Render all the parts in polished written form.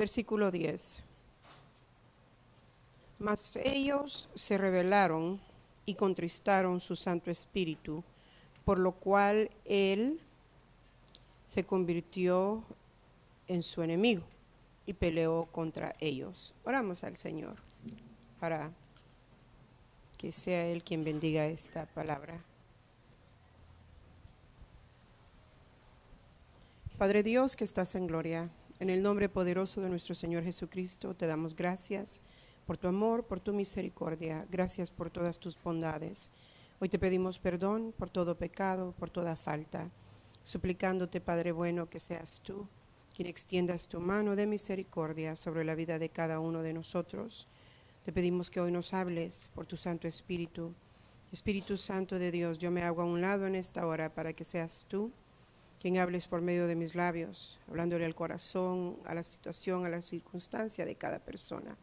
Versículo 10. Mas ellos se rebelaron y contristaron su Santo Espíritu, por lo cual él se convirtió en su enemigo y peleó contra ellos. Oramos al Señor para que sea Él quien bendiga esta palabra. Padre Dios que estás en gloria, en el nombre poderoso de nuestro Señor Jesucristo, te damos gracias por tu amor, por tu misericordia. Gracias por todas tus bondades. Hoy te pedimos perdón por todo pecado, por toda falta, suplicándote, Padre bueno, que seas tú quien extiendas tu mano de misericordia sobre la vida de cada uno de nosotros. Te pedimos que hoy nos hables por tu Santo Espíritu. Espíritu Santo de Dios, yo me hago a un lado en esta hora para que seas tú quien hables por medio de mis labios, hablándole al corazón, a la situación, a la circunstancia de cada persona.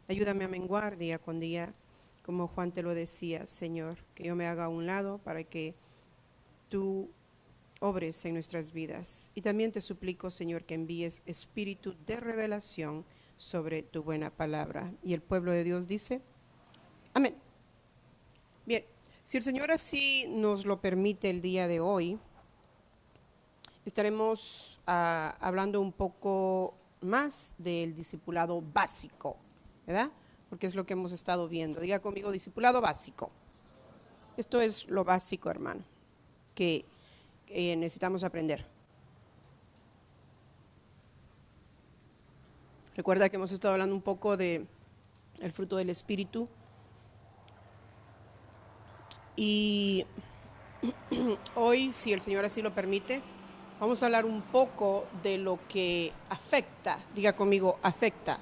Ayúdame a menguar día con día, como Juan te lo decía, Señor, que yo me haga a un lado para que tú obres en nuestras vidas. Y también te suplico, Señor, que envíes espíritu de revelación sobre tu buena palabra. Y el pueblo de Dios dice, amén. Bien, si el Señor así nos lo permite el día de hoy, estaremos hablando un poco más del discipulado básico, ¿verdad? Porque es lo que hemos estado viendo. Diga conmigo, discipulado básico. Esto es lo básico, hermano, que necesitamos aprender. Recuerda que hemos estado hablando un poco de el fruto del Espíritu. Y hoy, si el Señor así lo permite, vamos a hablar un poco de lo que afecta, diga conmigo, afecta,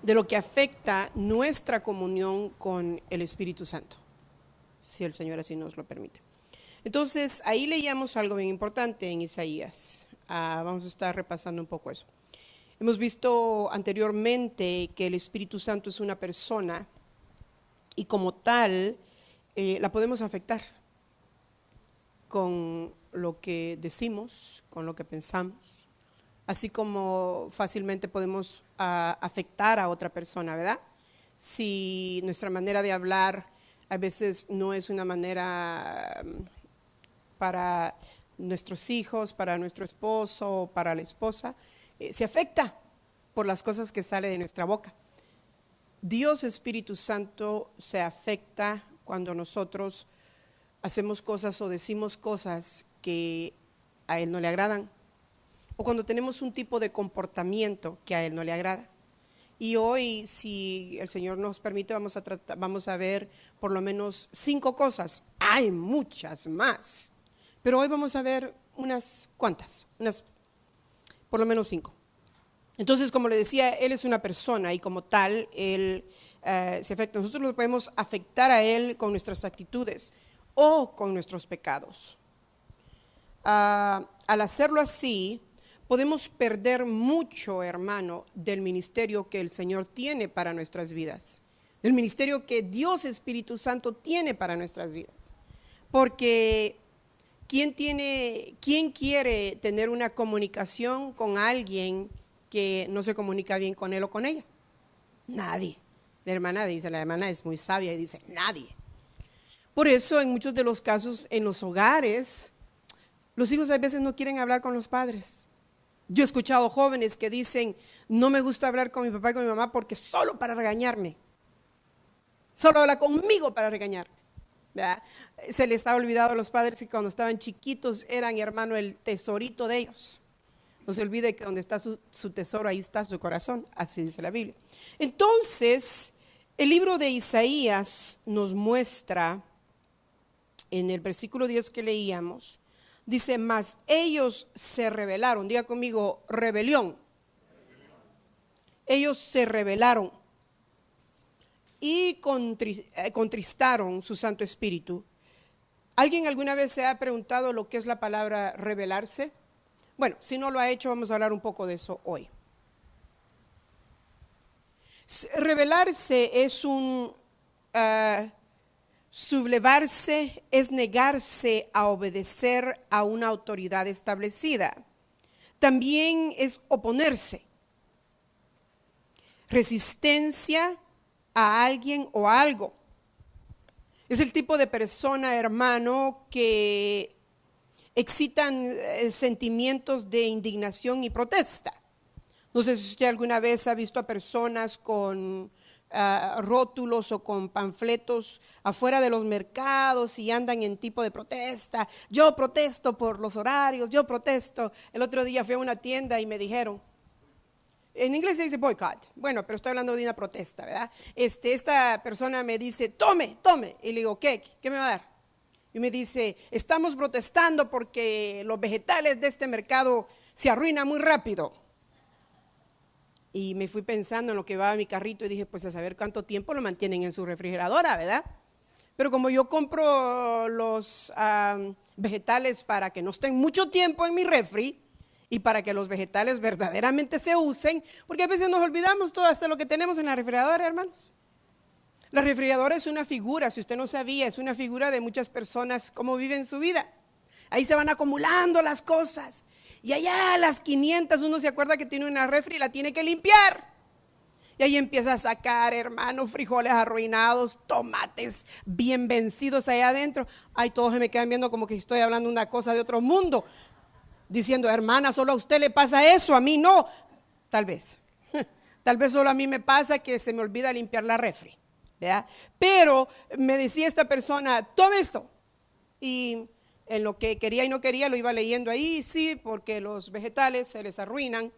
de lo que afecta nuestra comunión con el Espíritu Santo, si el Señor así nos lo permite. Entonces, ahí leíamos algo bien importante en Isaías. Vamos a estar repasando un poco eso. Hemos visto anteriormente que el Espíritu Santo es una persona y como tal la podemos afectar con lo que decimos, con lo que pensamos, así como fácilmente podemos afectar a otra persona, ¿verdad? Si nuestra manera de hablar a veces no es una manera para nuestros hijos, para nuestro esposo, para la esposa, se afecta por las cosas que salen de nuestra boca. Dios Espíritu Santo se afecta cuando nosotros hacemos cosas o decimos cosas que a Él no le agradan, o cuando tenemos un tipo de comportamiento que a Él no le agrada. Y hoy, si el Señor nos permite, vamos a ver por lo menos 5 cosas. Hay muchas más, pero hoy vamos a ver unas cuantas, por lo menos 5. Entonces, como le decía, Él es una persona y como tal, Él se afecta. Nosotros lo podemos afectar a Él con nuestras actitudes o con nuestros pecados. Al hacerlo así, podemos perder mucho, hermano, del ministerio que el Señor tiene para nuestras vidas, del ministerio que Dios Espíritu Santo tiene para nuestras vidas. Porque ¿quién quiere tener una comunicación con alguien que no se comunica bien con él o con ella? Nadie. La hermana es muy sabia y dice, nadie. Por eso en muchos de los casos en los hogares, los hijos a veces no quieren hablar con los padres. Yo he escuchado jóvenes que dicen, no me gusta hablar con mi papá y con mi mamá porque solo para regañarme. Solo habla conmigo para regañarme. ¿Verdad? Se les ha olvidado a los padres que cuando estaban chiquitos eran, hermano, el tesorito de ellos. No se olvide que donde está su tesoro, ahí está su corazón, así dice la Biblia. Entonces, el libro de Isaías nos muestra, en el versículo 10 que leíamos, dice, mas ellos se rebelaron. Diga conmigo, rebelión. Ellos se rebelaron y contristaron su Santo Espíritu. ¿Alguien alguna vez se ha preguntado lo que es la palabra rebelarse? Bueno, si no lo ha hecho, vamos a hablar un poco de eso hoy. Rebelarse es sublevarse, es negarse a obedecer a una autoridad establecida. También es oponerse. resistencia a alguien o algo. Es el tipo de persona, hermano, que excitan sentimientos de indignación y protesta. No sé si usted alguna vez ha visto a personas con rótulos o con panfletos afuera de los mercados y andan en tipo de protesta. Yo protesto por los horarios, yo protesto. El otro día fui a una tienda y me dijeron, en inglés se dice boycott, bueno, pero estoy hablando de una protesta, ¿verdad? Esta persona me dice, tome, y le digo, ¿qué me va a dar? Y me dice, estamos protestando porque los vegetales de este mercado se arruinan muy rápido. Y me fui pensando en lo que va a mi carrito y dije, pues a saber cuánto tiempo lo mantienen en su refrigeradora, ¿verdad? Pero como yo compro los vegetales para que no estén mucho tiempo en mi refri y para que los vegetales verdaderamente se usen, porque a veces nos olvidamos todo hasta lo que tenemos en la refrigeradora, hermanos. La refrigeradora es una figura, si usted no sabía, es una figura de muchas personas, cómo viven su vida. Ahí se van acumulando las cosas. Y allá a las 500 uno se acuerda que tiene una refri y la tiene que limpiar. Y ahí empieza a sacar, hermano, frijoles arruinados, tomates bien vencidos allá adentro. Ay, todos se me quedan viendo como que estoy hablando una cosa de otro mundo. Diciendo, hermana, solo a usted le pasa eso, a mí no. Tal vez solo a mí me pasa que se me olvida limpiar la refri, ¿verdad? Pero me decía esta persona, tome esto. Y en lo que quería y no quería lo iba leyendo ahí, sí, porque los vegetales se les arruinan.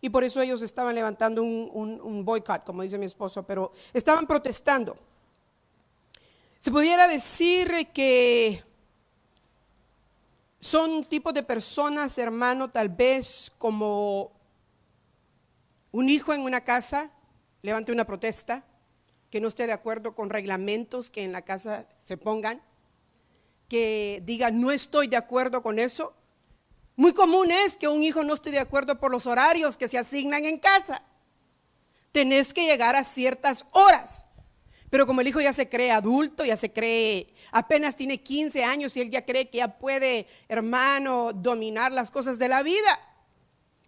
Y por eso ellos estaban levantando un boicot, como dice mi esposo, pero estaban protestando. Se pudiera decir que son tipos de personas, hermano, tal vez como un hijo en una casa levante una protesta, que no esté de acuerdo con reglamentos que en la casa se pongan, que diga no estoy de acuerdo con eso. Muy común es que un hijo no esté de acuerdo por los horarios que se asignan en casa. Tenés que llegar a ciertas horas. Pero como el hijo ya se cree adulto, ya se cree, apenas tiene 15 años y él ya cree que ya puede, hermano, dominar las cosas de la vida.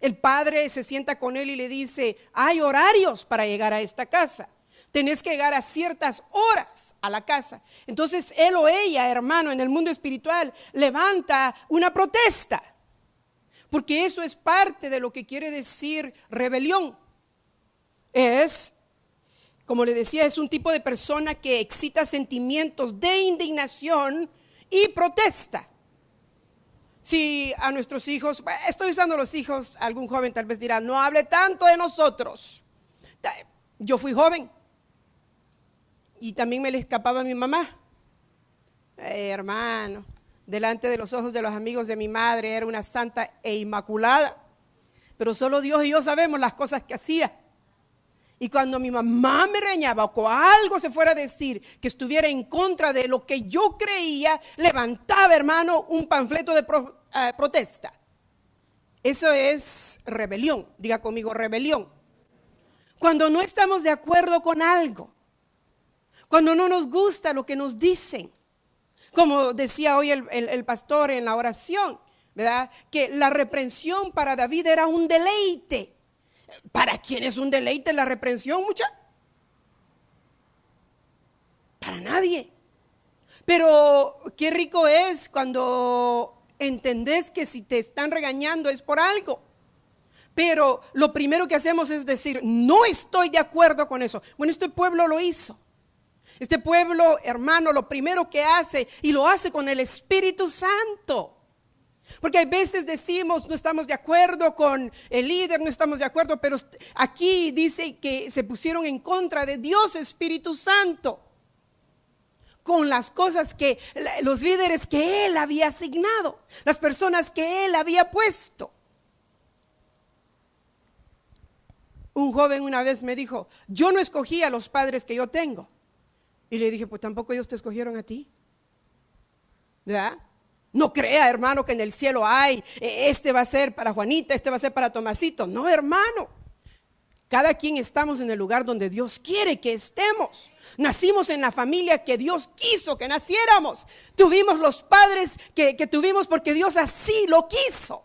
El padre se sienta con él y le dice, hay horarios para llegar a esta casa. Tenés que llegar a ciertas horas a la casa. Entonces él o ella, hermano, en el mundo espiritual, levanta una protesta. Porque eso es parte de lo que quiere decir rebelión. Es, como le decía, es un tipo de persona que excita sentimientos de indignación y protesta. Si a nuestros hijos, estoy usando los hijos, algún joven tal vez dirá, no hable tanto de nosotros. Yo fui joven y también me le escapaba a mi mamá. Hermano, delante de los ojos de los amigos de mi madre era una santa e inmaculada, pero solo Dios y yo sabemos las cosas que hacía. Y cuando mi mamá me regañaba o algo se fuera a decir que estuviera en contra de lo que yo creía, levantaba, hermano, un panfleto de protesta. Eso es rebelión. Diga conmigo, rebelión. Cuando no estamos de acuerdo con algo, cuando no nos gusta lo que nos dicen, como decía hoy el pastor en la oración, ¿verdad? Que la reprensión para David era un deleite. ¿Para quién es un deleite la reprensión, mucha? Para nadie. Pero qué rico es cuando entendés que si te están regañando es por algo. Pero lo primero que hacemos es decir, no estoy de acuerdo con eso. Bueno, este pueblo lo hizo. Este pueblo, hermano, lo primero que hace, y lo hace con el Espíritu Santo. Porque hay veces decimos, no estamos de acuerdo con el líder, no estamos de acuerdo, pero aquí dice que se pusieron en contra de Dios Espíritu Santo, con las cosas que los líderes que Él había asignado, las personas que Él había puesto. Un joven una vez me dijo, yo no escogí a los padres que yo tengo. Y le dije, pues tampoco ellos te escogieron a ti, ¿verdad? No crea, hermano, que en el cielo hay, este va a ser para Juanita, este va a ser para Tomasito. No, hermano. Cada quien estamos en el lugar donde Dios quiere que estemos. Nacimos en la familia que Dios quiso que naciéramos. Tuvimos los padres que tuvimos porque Dios así lo quiso.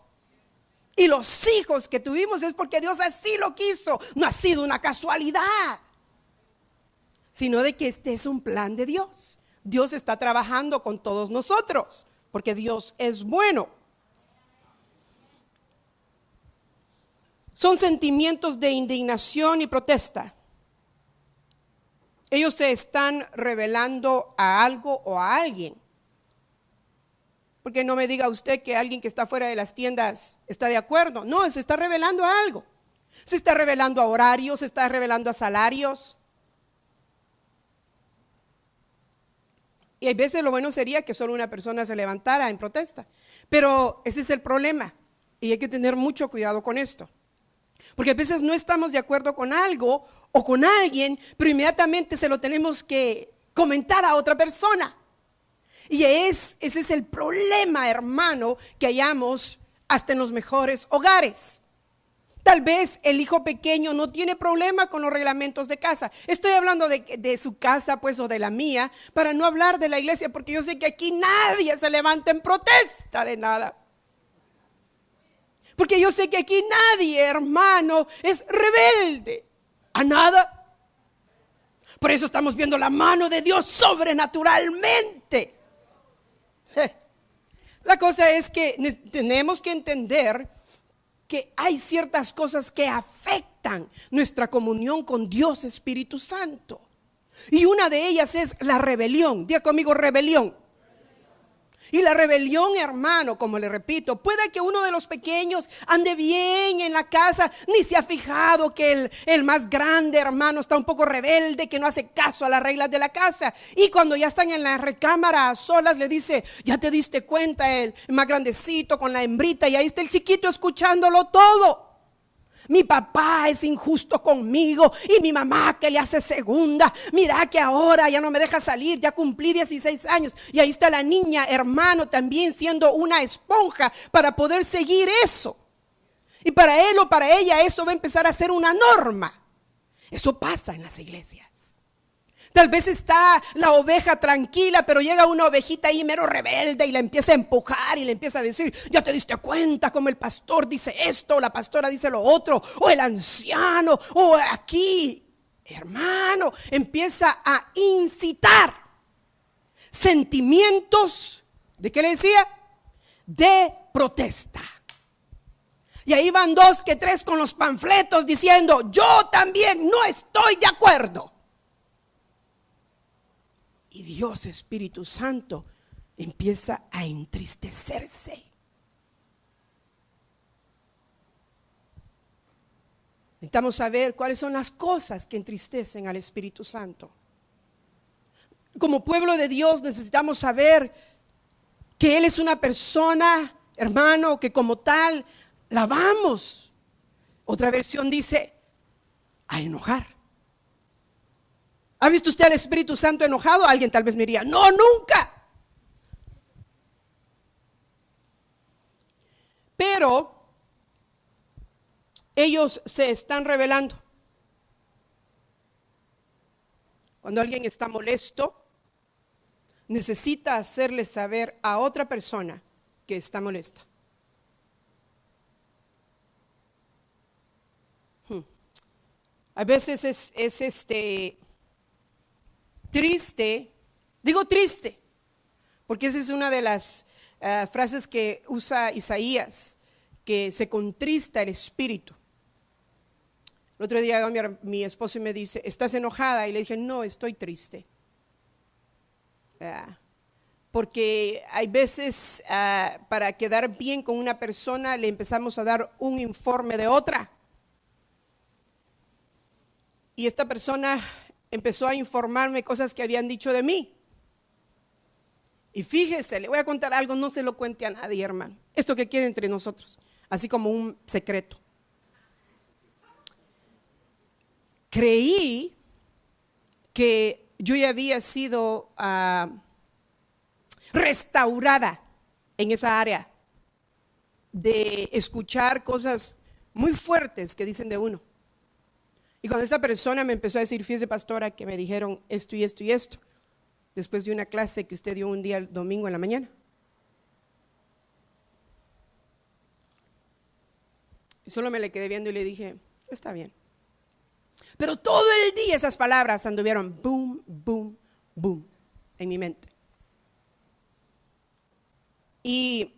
Y los hijos que tuvimos es porque Dios así lo quiso. No ha sido una casualidad, sino de que este es un plan de Dios. Dios está trabajando con todos nosotros, porque Dios es bueno. Son sentimientos de indignación y protesta. Ellos se están revelando a algo o a alguien. Porque no me diga usted que alguien que está fuera de las tiendas está de acuerdo. No, se está revelando a algo. Se está revelando a horarios, se está revelando a salarios. Y a veces lo bueno sería que solo una persona se levantara en protesta. Pero ese es el problema. Y hay que tener mucho cuidado con esto. Porque a veces no estamos de acuerdo con algo o con alguien, pero inmediatamente se lo tenemos que comentar a otra persona. Y ese es el problema, hermano, que hallamos hasta en los mejores hogares. Tal vez el hijo pequeño no tiene problema con los reglamentos de casa. Estoy hablando de su casa, pues, o de la mía, para no hablar de la iglesia, porque yo sé que aquí nadie se levanta en protesta de nada. Porque yo sé que aquí nadie, hermano, es rebelde a nada. Por eso estamos viendo la mano de Dios sobrenaturalmente. La cosa es que tenemos que entender que hay ciertas cosas que afectan nuestra comunión con Dios Espíritu Santo. Y una de ellas es la rebelión. Diga conmigo, rebelión. Y la rebelión, hermano, como le repito, puede que uno de los pequeños ande bien en la casa, ni se ha fijado que el más grande, hermano, está un poco rebelde, que no hace caso a las reglas de la casa. Y cuando ya están en la recámara a solas, le dice: ya te diste cuenta, el más grandecito con la hembrita, y ahí está el chiquito escuchándolo todo. Mi papá es injusto conmigo y mi mamá que le hace segunda. Mira que ahora ya no me deja salir, ya cumplí 16 años. Y ahí está la niña, hermano, también siendo una esponja para poder seguir eso. Y para él o para ella eso va a empezar a ser una norma. Eso pasa en las iglesias. Tal vez está la oveja tranquila, pero llega una ovejita ahí mero rebelde y la empieza a empujar y le empieza a decir: ya te diste cuenta como el pastor dice esto, o la pastora dice lo otro, o el anciano, o aquí. Hermano, empieza a incitar sentimientos, ¿de qué le decía? De protesta. Y ahí van 2 que 3 con los panfletos diciendo: yo también no estoy de acuerdo. Y Dios Espíritu Santo empieza a entristecerse. Necesitamos saber cuáles son las cosas que entristecen al Espíritu Santo. Como pueblo de Dios necesitamos saber que Él es una persona, hermano, que como tal la vamos. Otra versión dice: a enojar. ¿Ha visto usted al Espíritu Santo enojado? Alguien tal vez me diría: no, nunca. Pero ellos se están revelando. Cuando alguien está molesto, necesita hacerle saber a otra persona que está molesta. A veces es triste, digo triste, porque esa es una de las frases que usa Isaías, que se contrista el espíritu. El otro día mi esposo me dice: ¿estás enojada? Y le dije: no, estoy triste. Porque hay veces para quedar bien con una persona le empezamos a dar un informe de otra. Y esta persona empezó a informarme cosas que habían dicho de mí. Y fíjese, le voy a contar algo, no se lo cuente a nadie, hermano. Esto que quede entre nosotros, así como un secreto. Creí que yo ya había sido restaurada en esa área de escuchar cosas muy fuertes que dicen de uno. Y cuando esa persona me empezó a decir: fíjese, pastora, que me dijeron esto y esto y esto, después de una clase que usted dio un día el domingo en la mañana. Y solo me le quedé viendo y le dije, está bien. Pero todo el día esas palabras anduvieron boom, boom, boom en mi mente. Y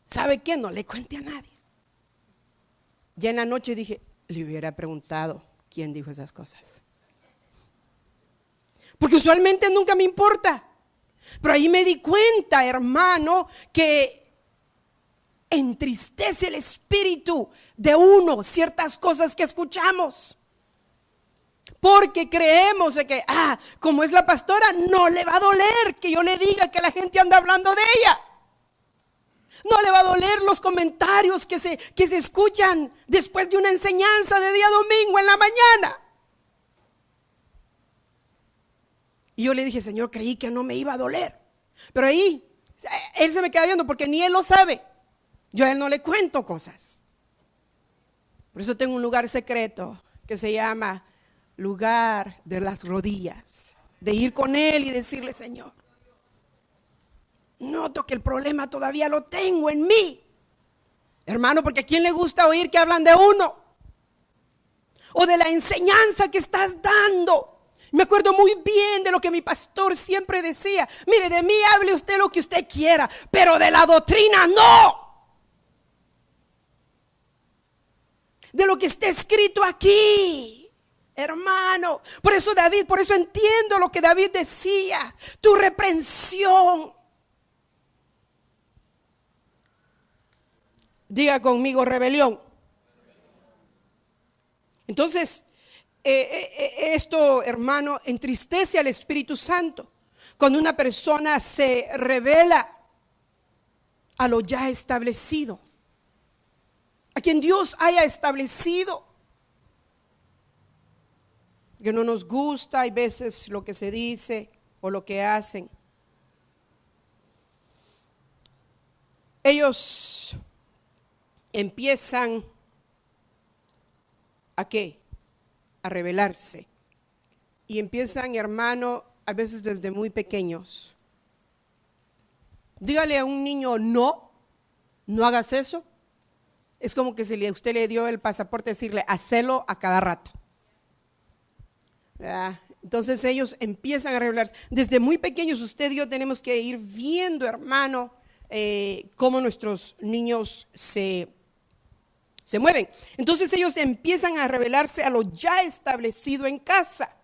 ¿sabe qué? No le cuente a nadie. Ya en la noche dije, le hubiera preguntado quién dijo esas cosas. Porque usualmente nunca me importa. Pero ahí me di cuenta, hermano, que entristece el espíritu de uno ciertas cosas que escuchamos. Porque creemos de que, como es la pastora, no le va a doler que yo le diga que la gente anda hablando de ella. No le va a doler los comentarios que se escuchan después de una enseñanza de día domingo en la mañana. Y yo le dije, Señor, creí que no me iba a doler. Pero ahí, él se me queda viendo porque ni él lo sabe. Yo a él no le cuento cosas. Por eso tengo un lugar secreto que se llama lugar de las rodillas. De ir con él y decirle, Señor, noto que el problema todavía lo tengo en mí. Hermano, porque ¿a quién le gusta oír que hablan de uno? O de la enseñanza que estás dando. Me acuerdo muy bien de lo que mi pastor siempre decía. Mire, de mí hable usted lo que usted quiera, pero de la doctrina no. De lo que está escrito aquí, hermano. Por eso entiendo lo que David decía. Tu reprensión. Diga conmigo, rebelión. Entonces, esto, hermano, entristece al Espíritu Santo. Cuando una persona se revela a lo ya establecido, a quien Dios haya establecido. Que no nos gusta, hay veces lo que se dice o lo que hacen. Ellos empiezan ¿a qué? A rebelarse. Y empiezan, hermano, a veces desde muy pequeños. Dígale a un niño, no hagas eso. Es como que si usted le dio el pasaporte, decirle, hacelo a cada rato. Entonces ellos empiezan a rebelarse. Desde muy pequeños, usted y yo tenemos que ir viendo, hermano, cómo nuestros niños se mueven. Entonces ellos empiezan a rebelarse a lo ya establecido en casa.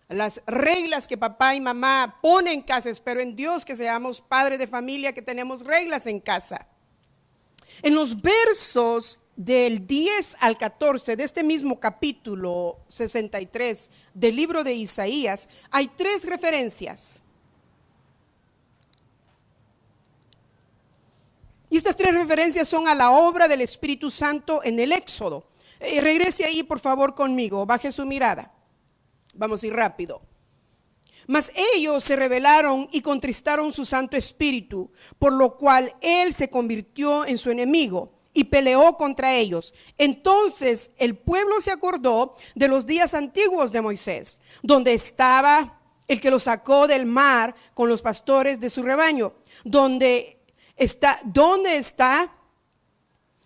Las reglas que papá y mamá ponen en casa. Espero en Dios que seamos padres de familia, que tenemos reglas en casa. En los versos del 10 al 14 de este mismo capítulo 63 del libro de Isaías, hay 3 referencias. Y estas 3 referencias son a la obra del Espíritu Santo en el Éxodo. Regrese ahí, por favor, conmigo. Baje su mirada. Vamos a ir rápido. Mas ellos se rebelaron y contristaron su Santo Espíritu, por lo cual él se convirtió en su enemigo y peleó contra ellos. Entonces el pueblo se acordó de los días antiguos de Moisés, donde estaba el que lo sacó del mar con los pastores de su rebaño, donde está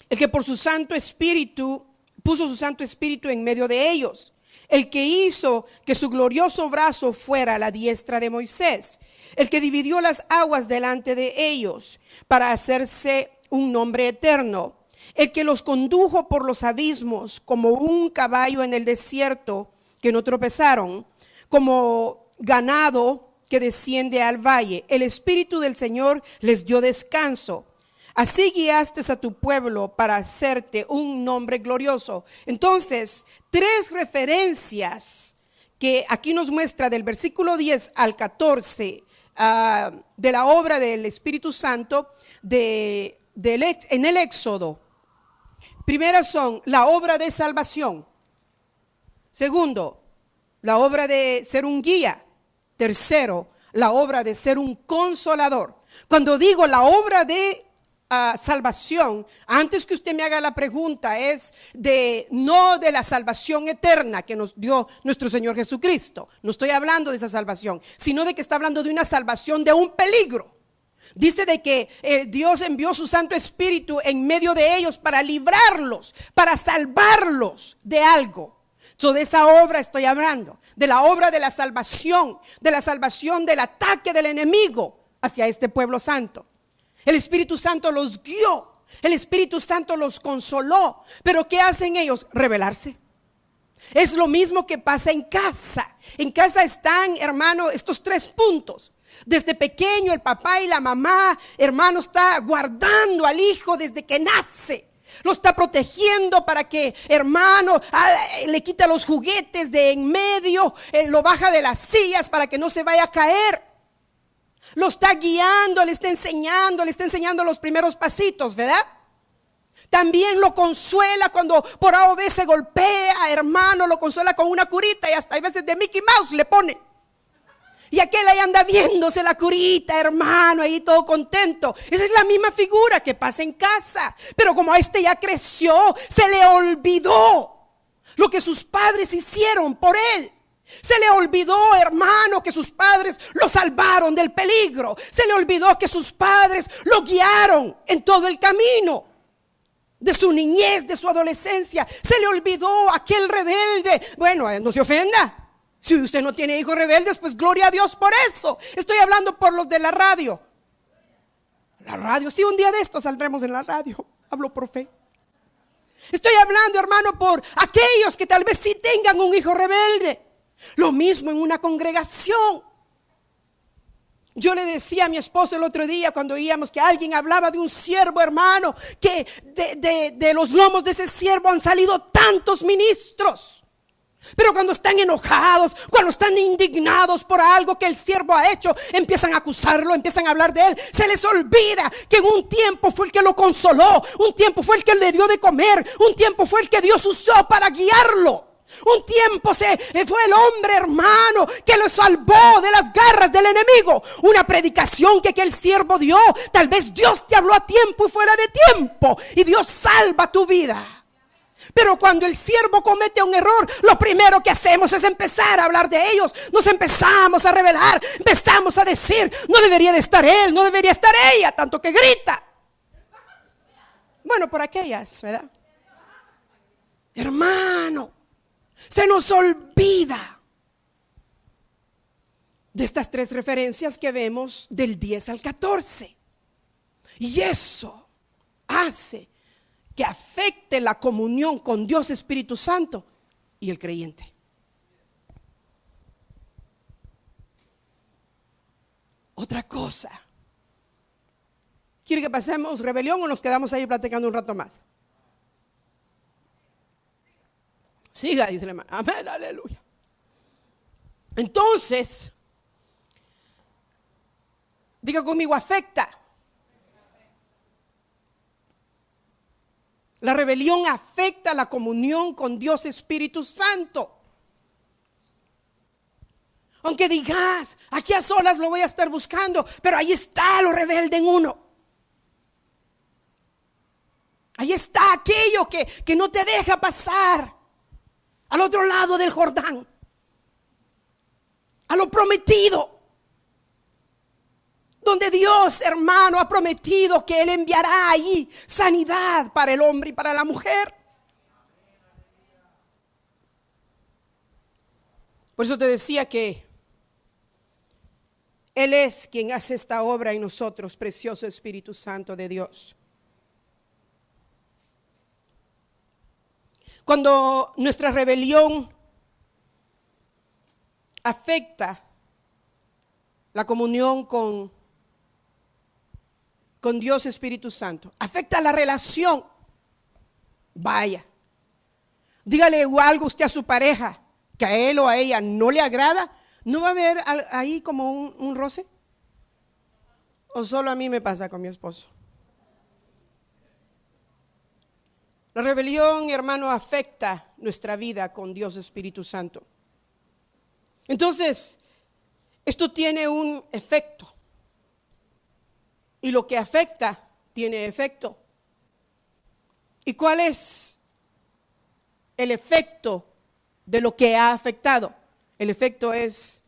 el que por su Santo Espíritu puso su Santo Espíritu en medio de ellos, el que hizo que su glorioso brazo fuera a la diestra de Moisés, el que dividió las aguas delante de ellos para hacerse un nombre eterno, el que los condujo por los abismos como un caballo en el desierto, que no tropezaron, como ganado que desciende al valle. El Espíritu del Señor les dio descanso. Así guiaste a tu pueblo para hacerte un nombre glorioso. Entonces, 3 referencias que aquí nos muestra del versículo 10 al 14 de la obra del Espíritu Santo en el Éxodo. Primera son la obra de salvación. Segundo, la obra de ser un guía. Tercero, la obra de ser un consolador. Cuando digo la obra de salvación, antes que usted me haga la pregunta, es no de la salvación eterna que nos dio nuestro Señor Jesucristo. No estoy hablando de esa salvación, sino de que está hablando de una salvación de un peligro. Dice de que Dios envió su Santo Espíritu en medio de ellos para librarlos, para salvarlos de algo. De esa obra estoy hablando, de la obra de la salvación del ataque del enemigo hacia este pueblo santo. El Espíritu Santo los guió, el Espíritu Santo los consoló. Pero ¿qué hacen ellos? Rebelarse. Es lo mismo que pasa en casa. En casa están, hermano, estos 3 puntos. Desde pequeño el papá y la mamá, hermano, está guardando al hijo desde que nace. Lo está protegiendo para que, hermano, le quita los juguetes de en medio, lo baja de las sillas para que no se vaya a caer. Lo está guiando, le está enseñando los primeros pasitos, ¿verdad? También lo consuela cuando por A o B se golpea, hermano, lo consuela con una curita y hasta hay veces de Mickey Mouse le pone. Y aquel ahí anda viéndose la curita, hermano, ahí todo contento. Esa es la misma figura que pasa en casa. Pero como este ya creció, se le olvidó lo que sus padres hicieron por él. Se le olvidó, hermano, que sus padres lo salvaron del peligro. Se le olvidó que sus padres lo guiaron en todo el camino de su niñez, de su adolescencia. Se le olvidó aquel rebelde. Bueno, no se ofenda. Si usted no tiene hijos rebeldes, pues gloria a Dios por eso. Estoy hablando por los de la radio. La radio, sí, un día de estos saldremos en la radio. Hablo por fe. Estoy hablando, hermano, por aquellos que tal vez sí tengan un hijo rebelde. Lo mismo en una congregación. Yo le decía a mi esposo el otro día cuando oíamos que alguien hablaba de un siervo, hermano, que de los lomos de ese siervo han salido tantos ministros. Pero cuando están enojados, cuando están indignados por algo que el siervo ha hecho, empiezan a acusarlo, empiezan a hablar de él. Se les olvida que en un tiempo fue el que lo consoló, un tiempo fue el que le dio de comer, un tiempo fue el que Dios usó para guiarlo. Un tiempo fue el hombre, hermano, que lo salvó de las garras del enemigo. Una predicación que el siervo dio. Tal vez Dios te habló a tiempo y fuera de tiempo, y Dios salva tu vida. Pero cuando el siervo comete un error, lo primero que hacemos es empezar a hablar de ellos. Nos empezamos a rebelar, empezamos a decir: no debería de estar él, no debería estar ella, tanto que grita. Bueno, por aquellas, ¿verdad? Hermano, se nos olvida de estas 3 referencias que vemos del 10 al 14. Y eso hace que afecte la comunión con Dios Espíritu Santo y el creyente. Otra cosa. ¿Quiere que pasemos rebelión o nos quedamos ahí platicando un rato más? Siga, dice el hermano. Amén, aleluya. Entonces, diga conmigo, afecta. La rebelión afecta la comunión con Dios Espíritu Santo. Aunque digas, aquí a solas lo voy a estar buscando, pero ahí está lo rebelde en uno. Ahí está aquello que no te deja pasar al otro lado del Jordán, a lo prometido. Donde Dios, hermano, ha prometido que Él enviará allí sanidad para el hombre y para la mujer. Por eso te decía que Él es quien hace esta obra en nosotros, precioso Espíritu Santo de Dios. Cuando nuestra rebelión afecta la comunión con Dios Espíritu Santo, afecta la relación, vaya, dígale algo usted a su pareja que a él o a ella no le agrada, ¿no va a haber ahí como un roce? ¿O solo a mí me pasa con mi esposo? La rebelión, hermano, afecta nuestra vida con Dios Espíritu Santo. Entonces, esto tiene un efecto. Y lo que afecta tiene efecto. ¿Y cuál es el efecto de lo que ha afectado? El efecto es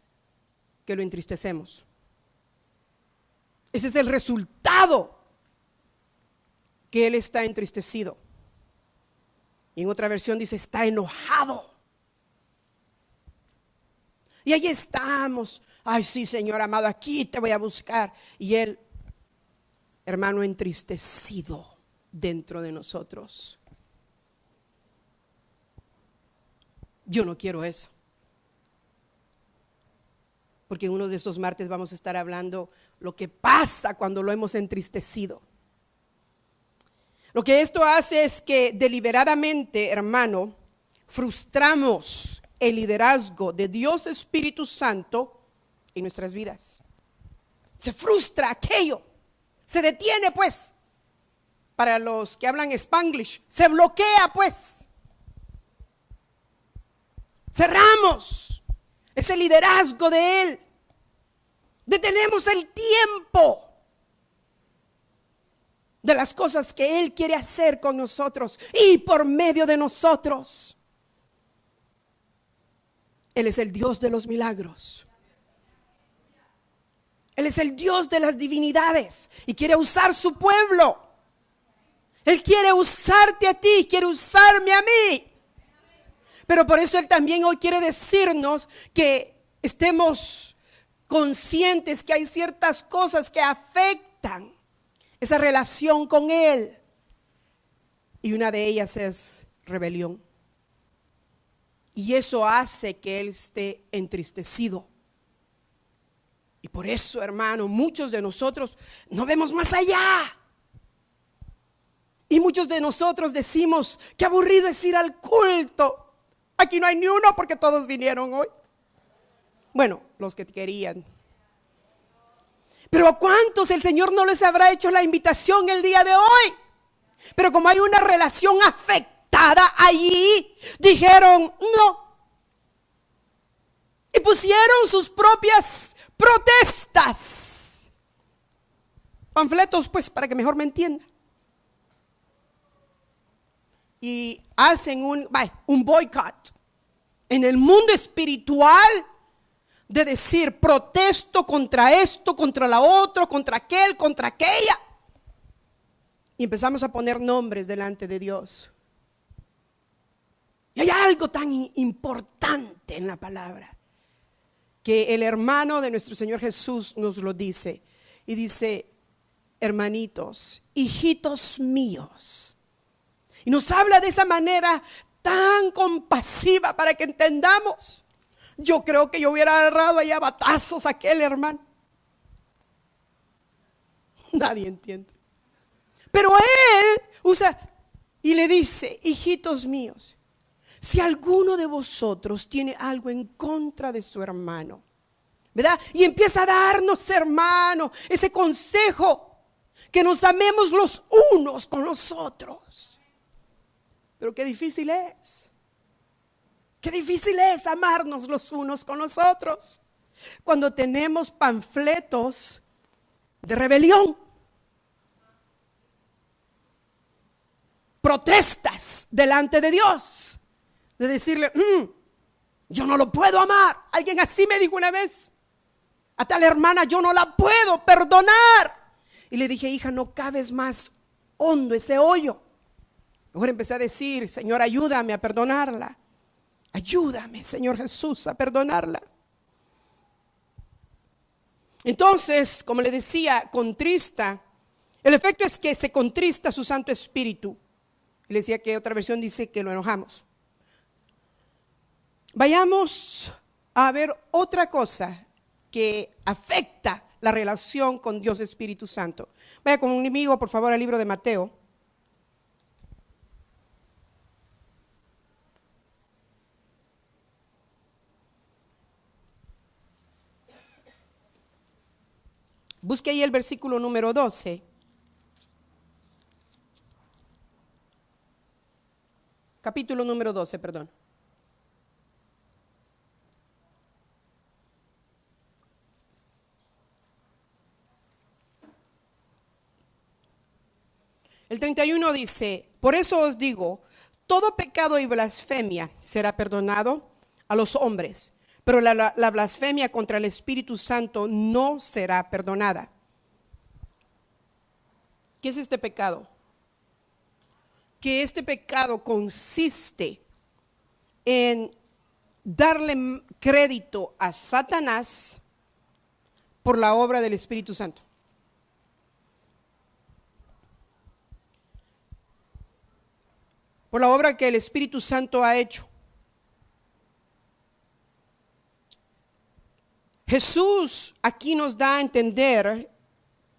que lo entristecemos. Ese es el resultado, que Él está entristecido. Y en otra versión dice, está enojado. Y ahí estamos. Ay, sí, Señor amado, aquí te voy a buscar. Y Él, hermano, entristecido dentro de nosotros. Yo no quiero eso. Porque en uno de estos martes vamos a estar hablando lo que pasa cuando lo hemos entristecido. Lo que esto hace es que deliberadamente, hermano, frustramos el liderazgo de Dios Espíritu Santo en nuestras vidas. Se frustra aquello, se detiene pues. Para los que hablan Spanglish, se bloquea pues. Cerramos ese liderazgo de Él. Detenemos el tiempo de las cosas que Él quiere hacer con nosotros y por medio de nosotros. Él es el Dios de los milagros. Él es el Dios de las divinidades y quiere usar su pueblo. Él quiere usarte a ti, quiere usarme a mí. Pero por eso Él también hoy quiere decirnos que estemos conscientes que hay ciertas cosas que afectan esa relación con Él. Y una de ellas es rebelión. Y eso hace que Él esté entristecido. Y por eso, hermano, muchos de nosotros no vemos más allá. Y muchos de nosotros decimos, qué aburrido es ir al culto. Aquí no hay ni uno porque todos vinieron hoy. Bueno, los que querían. Pero ¿a cuántos el Señor no les habrá hecho la invitación el día de hoy? Pero como hay una relación afectada allí, dijeron no. Y pusieron sus propias protestas. Panfletos, pues, para que mejor me entiendan. Y hacen un boicot en el mundo espiritual de decir protesto contra esto, contra la otra, contra aquel, contra aquella. Y empezamos a poner nombres delante de Dios. Y hay algo tan importante en la palabra que el hermano de nuestro Señor Jesús nos lo dice. Y dice, hermanitos, hijitos míos. Y nos habla de esa manera tan compasiva para que entendamos. Yo creo que yo hubiera agarrado ahí a batazos a aquel hermano. Nadie entiende. Pero él usa y le dice, hijitos míos, si alguno de vosotros tiene algo en contra de su hermano, ¿verdad? Y empieza a darnos, hermano, ese consejo, que nos amemos los unos con los otros. Pero qué difícil es. Qué difícil es amarnos los unos con los otros cuando tenemos panfletos de rebelión, protestas delante de Dios, de decirle, yo no lo puedo amar. Alguien así me dijo una vez, a tal hermana yo no la puedo perdonar. Y le dije, hija, no cabes más hondo ese hoyo. Mejor empecé a decir, Señor, ayúdame a perdonarla. Ayúdame, Señor Jesús, a perdonarla. Entonces, como le decía, contrista. El efecto es que se contrista su Santo Espíritu. Le decía que otra versión dice que lo enojamos. Vayamos a ver otra cosa que afecta la relación con Dios Espíritu Santo. Vaya conmigo, por favor, al libro de Mateo. Busque ahí el versículo número 12. Capítulo número 12, perdón. El 31 dice, por eso os digo, todo pecado y blasfemia será perdonado a los hombres, pero la blasfemia contra el Espíritu Santo no será perdonada. ¿Qué es este pecado? Que este pecado consiste en darle crédito a Satanás por la obra del Espíritu Santo. Por la obra que el Espíritu Santo ha hecho. Jesús aquí nos da a entender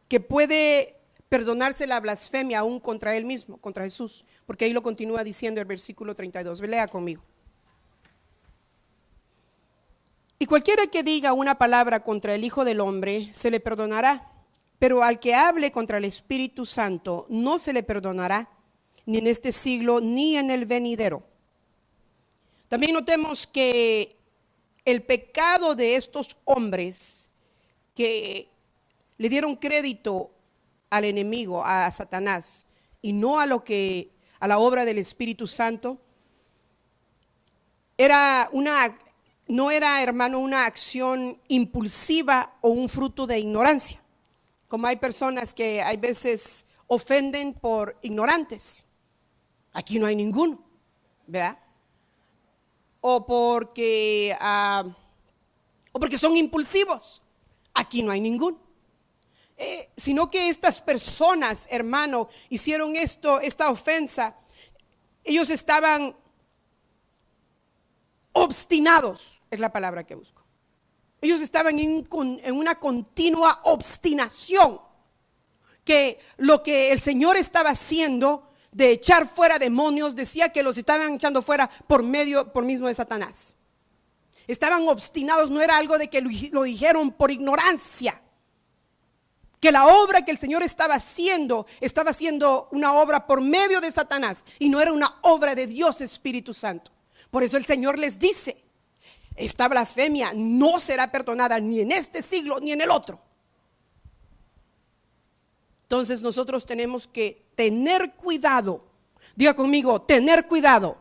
que puede perdonarse la blasfemia aún contra él mismo, contra Jesús, porque ahí lo continúa diciendo el versículo 32. Lea conmigo. Y cualquiera que diga una palabra contra el Hijo del Hombre se le perdonará, pero al que hable contra el Espíritu Santo no se le perdonará, ni en este siglo ni en el venidero. También notemos que el pecado de estos hombres que le dieron crédito al enemigo, a Satanás, y no a la obra del Espíritu Santo, no era, hermano, una acción impulsiva o un fruto de ignorancia, como hay personas que hay veces ofenden por ignorantes. Aquí no hay ninguno, ¿verdad? O porque son impulsivos. Aquí no hay ninguno. Sino que estas personas, hermano, hicieron esta ofensa. Ellos estaban obstinados, es la palabra que busco. Ellos estaban en una continua obstinación, que lo que el Señor estaba haciendo de echar fuera demonios, decía que los estaban echando fuera por mismo de Satanás. Estaban obstinados, no era algo de que lo dijeron por ignorancia. Que la obra que el Señor estaba haciendo una obra por medio de Satanás y no era una obra de Dios Espíritu Santo. Por eso el Señor les dice: esta blasfemia no será perdonada ni en este siglo ni en el otro. Entonces nosotros tenemos que tener cuidado. Diga conmigo, tener cuidado.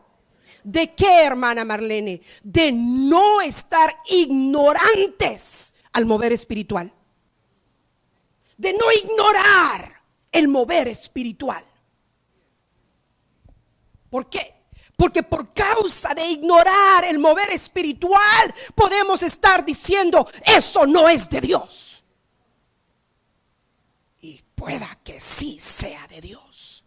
¿De qué, hermana Marlene? De no estar ignorantes al mover espiritual. De no ignorar el mover espiritual. ¿Por qué? Porque por causa de ignorar el mover espiritual podemos estar diciendo: eso no es de Dios. Y pueda que sí sea de Dios.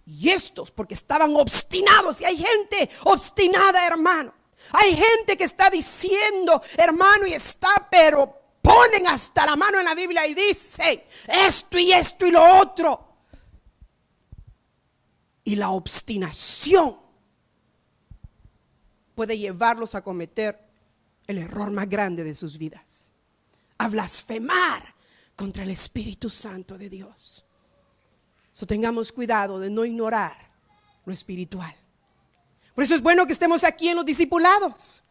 Y estos, porque estaban obstinados, y hay gente obstinada, hermano. Hay gente que está diciendo, hermano, y está, pero ponen hasta la mano en la Biblia y dicen esto y lo otro. Y la obstinación puede llevarlos a cometer el error más grande de sus vidas: a blasfemar contra el Espíritu Santo de Dios. Tengamos cuidado de no ignorar lo espiritual. Por eso es bueno que estemos aquí en los discipulados.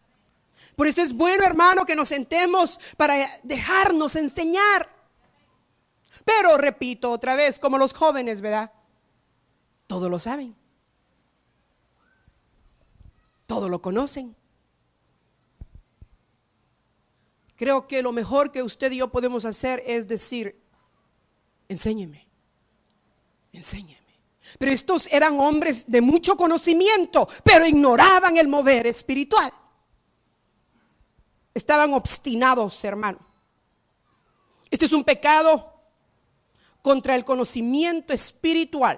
Por eso es bueno, hermano, que nos sentemos para dejarnos enseñar. Pero repito otra vez, como los jóvenes, ¿verdad? Todo lo saben, todo lo conocen. Creo que lo mejor que usted y yo podemos hacer es decir: enséñeme, enséñeme. Pero estos eran hombres de mucho conocimiento, pero ignoraban el mover espiritual. Estaban obstinados, hermano. Este es un pecado contra el conocimiento espiritual.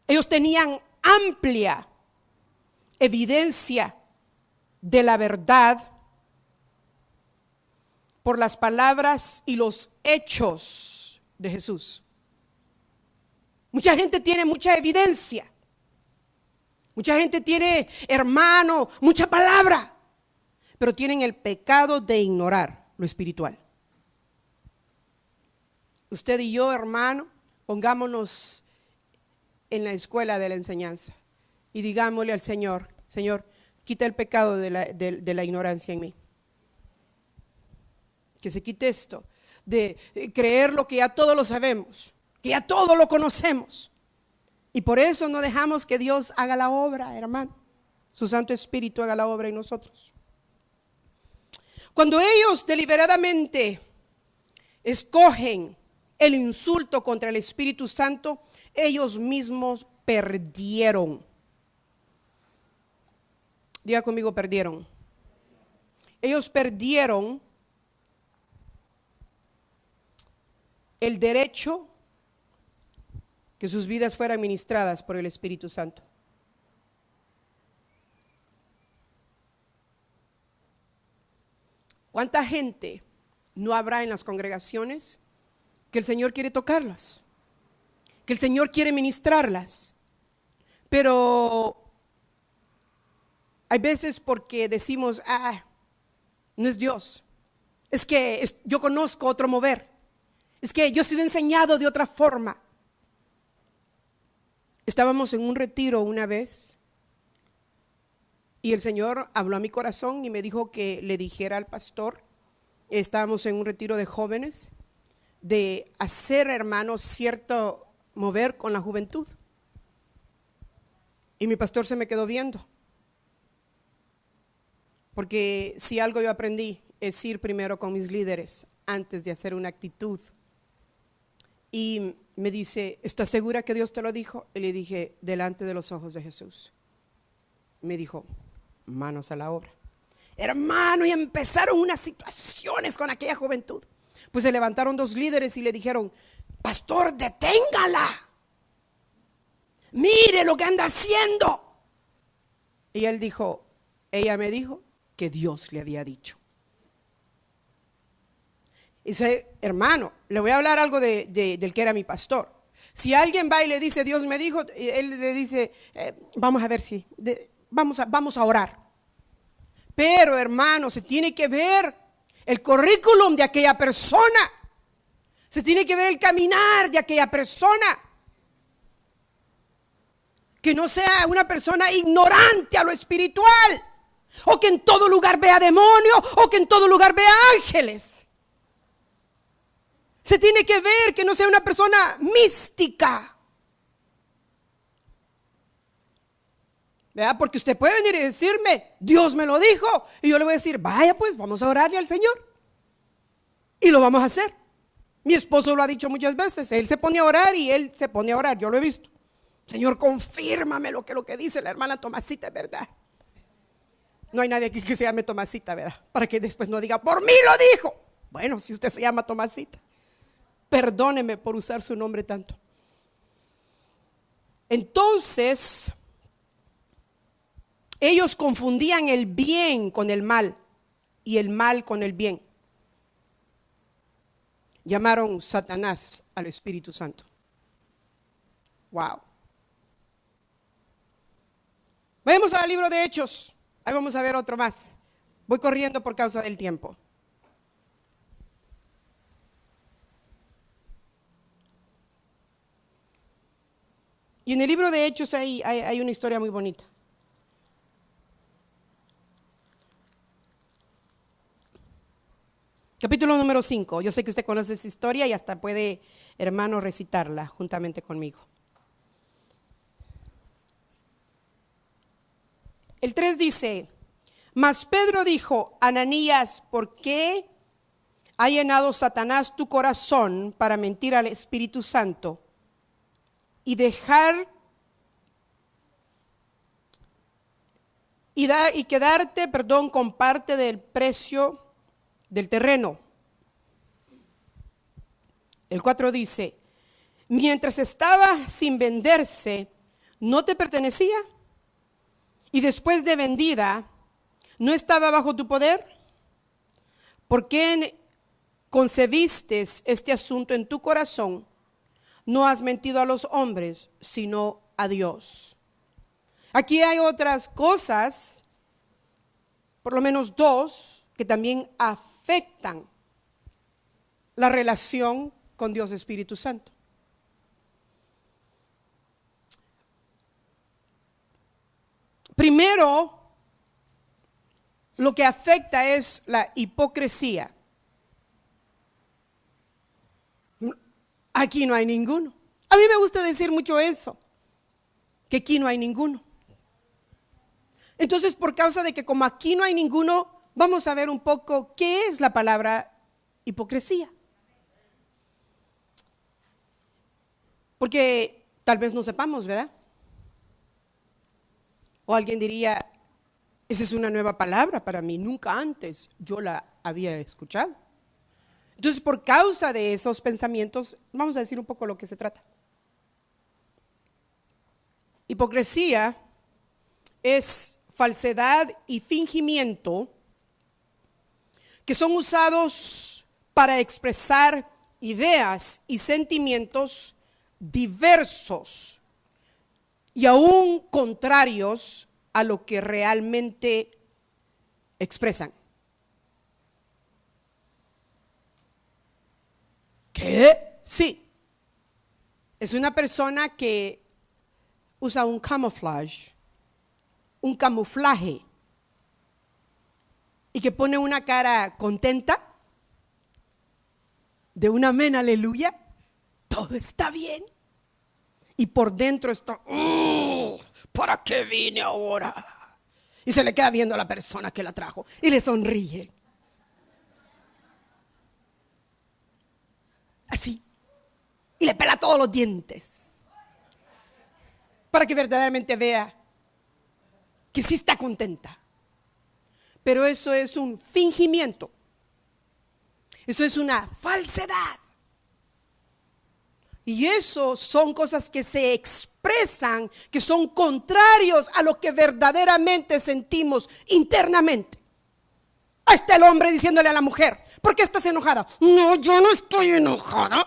Ellos tenían amplia evidencia de la verdad por las palabras y los hechos de Jesús. Mucha gente tiene mucha evidencia. Mucha gente tiene, hermano, mucha palabra, pero tienen el pecado de ignorar lo espiritual. Usted y yo, hermano, pongámonos en la escuela de la enseñanza y digámosle al Señor: Señor, quita el pecado de la ignorancia en mí. Que se quite esto de creer lo que ya todos lo sabemos, que ya todo lo conocemos. Y por eso no dejamos que Dios haga la obra, hermano. Su Santo Espíritu haga la obra en nosotros. Cuando ellos deliberadamente escogen el insulto contra el Espíritu Santo, ellos mismos perdieron. Diga conmigo, perdieron. Ellos perdieron el derecho que sus vidas fueran ministradas por el Espíritu Santo. ¿Cuánta gente no habrá en las congregaciones que el Señor quiere tocarlas, que el Señor quiere ministrarlas? Pero hay veces porque decimos, no es Dios, es que yo conozco otro mover, es que yo he sido enseñado de otra forma. Estábamos en un retiro una vez y el Señor habló a mi corazón y me dijo que le dijera al pastor, estábamos en un retiro de jóvenes, de hacer, hermanos, cierto mover con la juventud. Y mi pastor se me quedó viendo, porque si algo yo aprendí es ir primero con mis líderes antes de hacer una actitud. Y me dice, ¿estás segura que Dios te lo dijo? Y le dije, delante de los ojos de Jesús. Me dijo, manos a la obra. Hermano, y empezaron unas situaciones con aquella juventud. Pues se levantaron dos líderes y le dijeron, pastor, deténgala. Mire lo que anda haciendo. Y él dijo, ella me dijo que Dios le había dicho. Y dice, hermano, le voy a hablar algo del que era mi pastor. Si alguien va y le dice, Dios me dijo, él le dice, vamos a ver si, vamos a orar. Pero, hermano, se tiene que ver el currículum de aquella persona. Se tiene que ver el caminar de aquella persona. Que no sea una persona ignorante a lo espiritual, o que en todo lugar vea demonios, o que en todo lugar vea ángeles. Se tiene que ver que no sea una persona mística. ¿Verdad? Porque usted puede venir y decirme, Dios me lo dijo, y yo le voy a decir, vaya pues, vamos a orarle al Señor. Y lo vamos a hacer. Mi esposo lo ha dicho muchas veces, él se pone a orar y él se pone a orar, yo lo he visto. Señor, confírmame lo que dice la hermana Tomasita, ¿verdad? No hay nadie aquí que se llame Tomasita, ¿verdad? Para que después no diga, por mí lo dijo. Bueno, si usted se llama Tomasita, perdóneme por usar su nombre tanto. Entonces, ellos confundían el bien con el mal y el mal con el bien. Llamaron Satanás al Espíritu Santo. Wow. Vamos al libro de Hechos. Ahí vamos a ver otro más. Voy corriendo por causa del tiempo. Y en el libro de Hechos hay una historia muy bonita. Capítulo número 5. Yo sé que usted conoce esa historia y hasta puede, hermano, recitarla juntamente conmigo. El 3 dice, mas Pedro dijo, Ananías, ¿por qué ha llenado Satanás tu corazón para mentir al Espíritu Santo y quedarte, con parte del precio del terreno? El 4 dice, mientras estaba sin venderse, ¿no te pertenecía? Y después de vendida, ¿no estaba bajo tu poder? ¿Por qué concebiste este asunto en tu corazón? No has mentido a los hombres, sino a Dios. Aquí hay otras cosas, por lo menos dos, que también afectan la relación con Dios Espíritu Santo. Primero, lo que afecta es la hipocresía. Aquí no hay ninguno. A mí me gusta decir mucho eso, que aquí no hay ninguno. Entonces, por causa de que como aquí no hay ninguno, vamos a ver un poco qué es la palabra hipocresía. Porque tal vez no sepamos, ¿verdad? O alguien diría, esa es una nueva palabra para mí, nunca antes yo la había escuchado. Entonces, por causa de esos pensamientos, vamos a decir un poco lo que se trata. Hipocresía es falsedad y fingimiento que son usados para expresar ideas y sentimientos diversos y aún contrarios a lo que realmente expresan. ¿Qué? Sí. Es una persona que usa un camuflaje, y que pone una cara contenta de un amén, aleluya, todo está bien. Y por dentro está, ¿para qué vine ahora? Y se le queda viendo a la persona que la trajo y le sonríe. Así. Y le pela todos los dientes. Para que verdaderamente vea que sí está contenta. Pero eso es un fingimiento. Eso es una falsedad. Y eso son cosas que se expresan, que son contrarios a lo que verdaderamente sentimos internamente. Ahí está el hombre diciéndole a la mujer, ¿por qué estás enojada? No, yo no estoy enojada.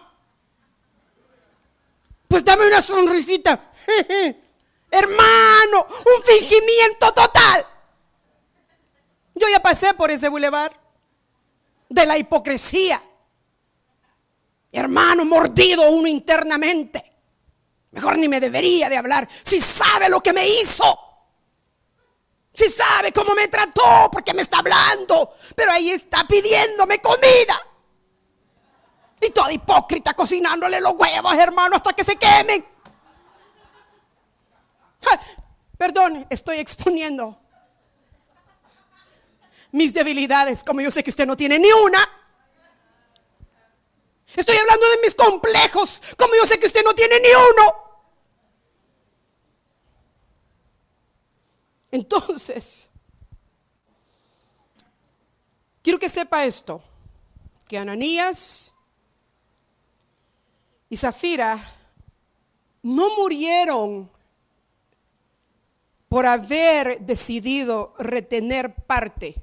Pues dame una sonrisita. Hermano, un fingimiento total. Yo ya pasé por ese bulevar de la hipocresía. Hermano, mordido uno internamente. Mejor ni me debería de hablar. Si sabe lo que me hizo, si sabe cómo me trató, porque me está hablando, pero ahí está pidiéndome comida. Y toda hipócrita cocinándole los huevos, hermano, hasta que se quemen. Perdón, estoy exponiendo mis debilidades, como yo sé que usted no tiene ni una. Estoy hablando de mis complejos, como yo sé que usted no tiene ni uno. Entonces, quiero que sepa esto, que Ananías y Zafira no murieron por haber decidido retener parte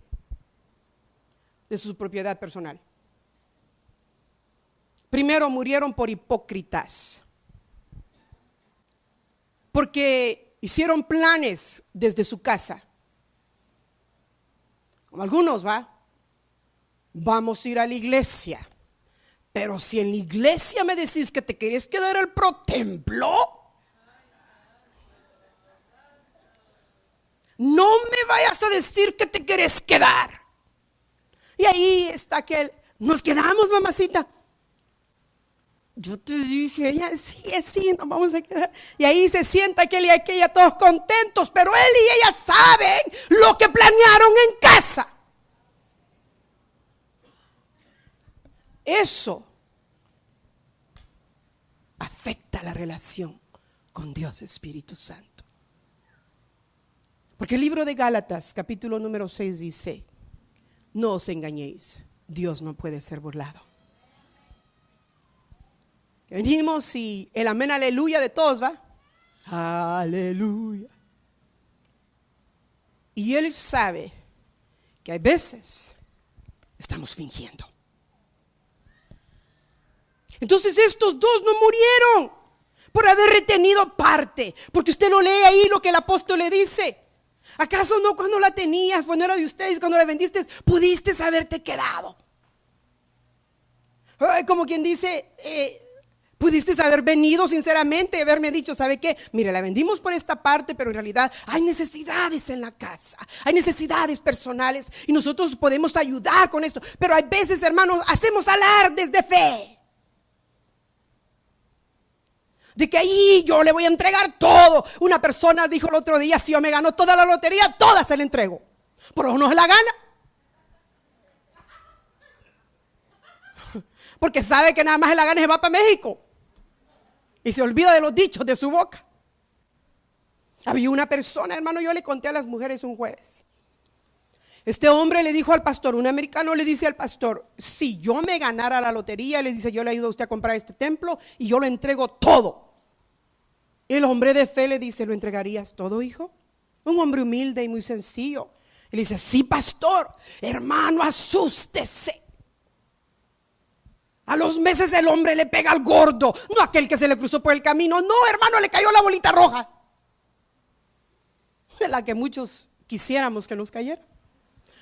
de su propiedad personal. Primero murieron por hipócritas, porque hicieron planes desde su casa. Como algunos, vamos a ir a la iglesia, pero si en la iglesia me decís que te querés quedar al protemplo, no me vayas a decir que te querés quedar. Y ahí está aquel, nos quedamos, mamacita. Yo te dije, ella sí, nos vamos a quedar. Y ahí se sienta aquel y aquella todos contentos, pero él y ella saben lo que planearon en casa. Eso afecta la relación con Dios Espíritu Santo. Porque el libro de Gálatas, capítulo número 6 dice, no os engañéis, Dios no puede ser burlado. Venimos y el amén, aleluya de todos, aleluya. Y Él sabe que hay veces estamos fingiendo. Entonces estos dos no murieron por haber retenido parte, porque usted lo lee ahí lo que el apóstol le dice. ¿Acaso no cuando la tenías, cuando era de ustedes, cuando la vendiste, pudiste haberte quedado? Como quien dice, pudiste haber venido sinceramente y haberme dicho, ¿sabe qué? Mire, la vendimos por esta parte, pero en realidad hay necesidades en la casa, hay necesidades personales y nosotros podemos ayudar con esto. Pero hay veces, hermanos, hacemos alardes de fe, de que ahí yo le voy a entregar todo. Una persona dijo el otro día, si yo me gano toda la lotería, toda se la entrego. Pero no se la gana, porque sabe que nada más se la gana y se va para México. y se olvida de los dichos de su boca. Había una persona, hermano, yo le conté a las mujeres un jueves. Este hombre le dijo al pastor, un americano le dice al pastor: si yo me ganara la lotería, le dice, yo le ayudo a usted a comprar este templo y yo lo entrego todo. El hombre de fe le dice: ¿lo entregarías todo, hijo? Un hombre humilde y muy sencillo. Él dice: sí, pastor. Hermano, asústese. A los meses el hombre le pega al gordo, no aquel que se le cruzó por el camino. No, hermano, le cayó la bolita roja, la que muchos quisiéramos que nos cayera.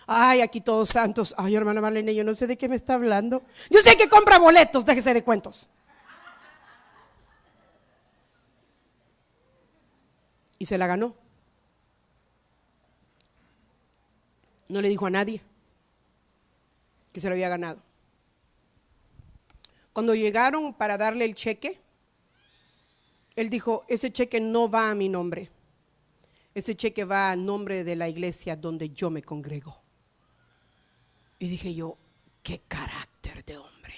Ay, aquí todos santos. Ay, hermana Marlene, yo no sé de qué me está hablando. Yo sé que compra boletos, déjese de cuentos. Y se la ganó. No le dijo a nadie que se lo había ganado. Cuando llegaron para darle el cheque, él dijo: ese cheque no va a mi nombre, ese cheque va a nombre de la iglesia donde yo me congrego. Y dije yo: qué carácter de hombre,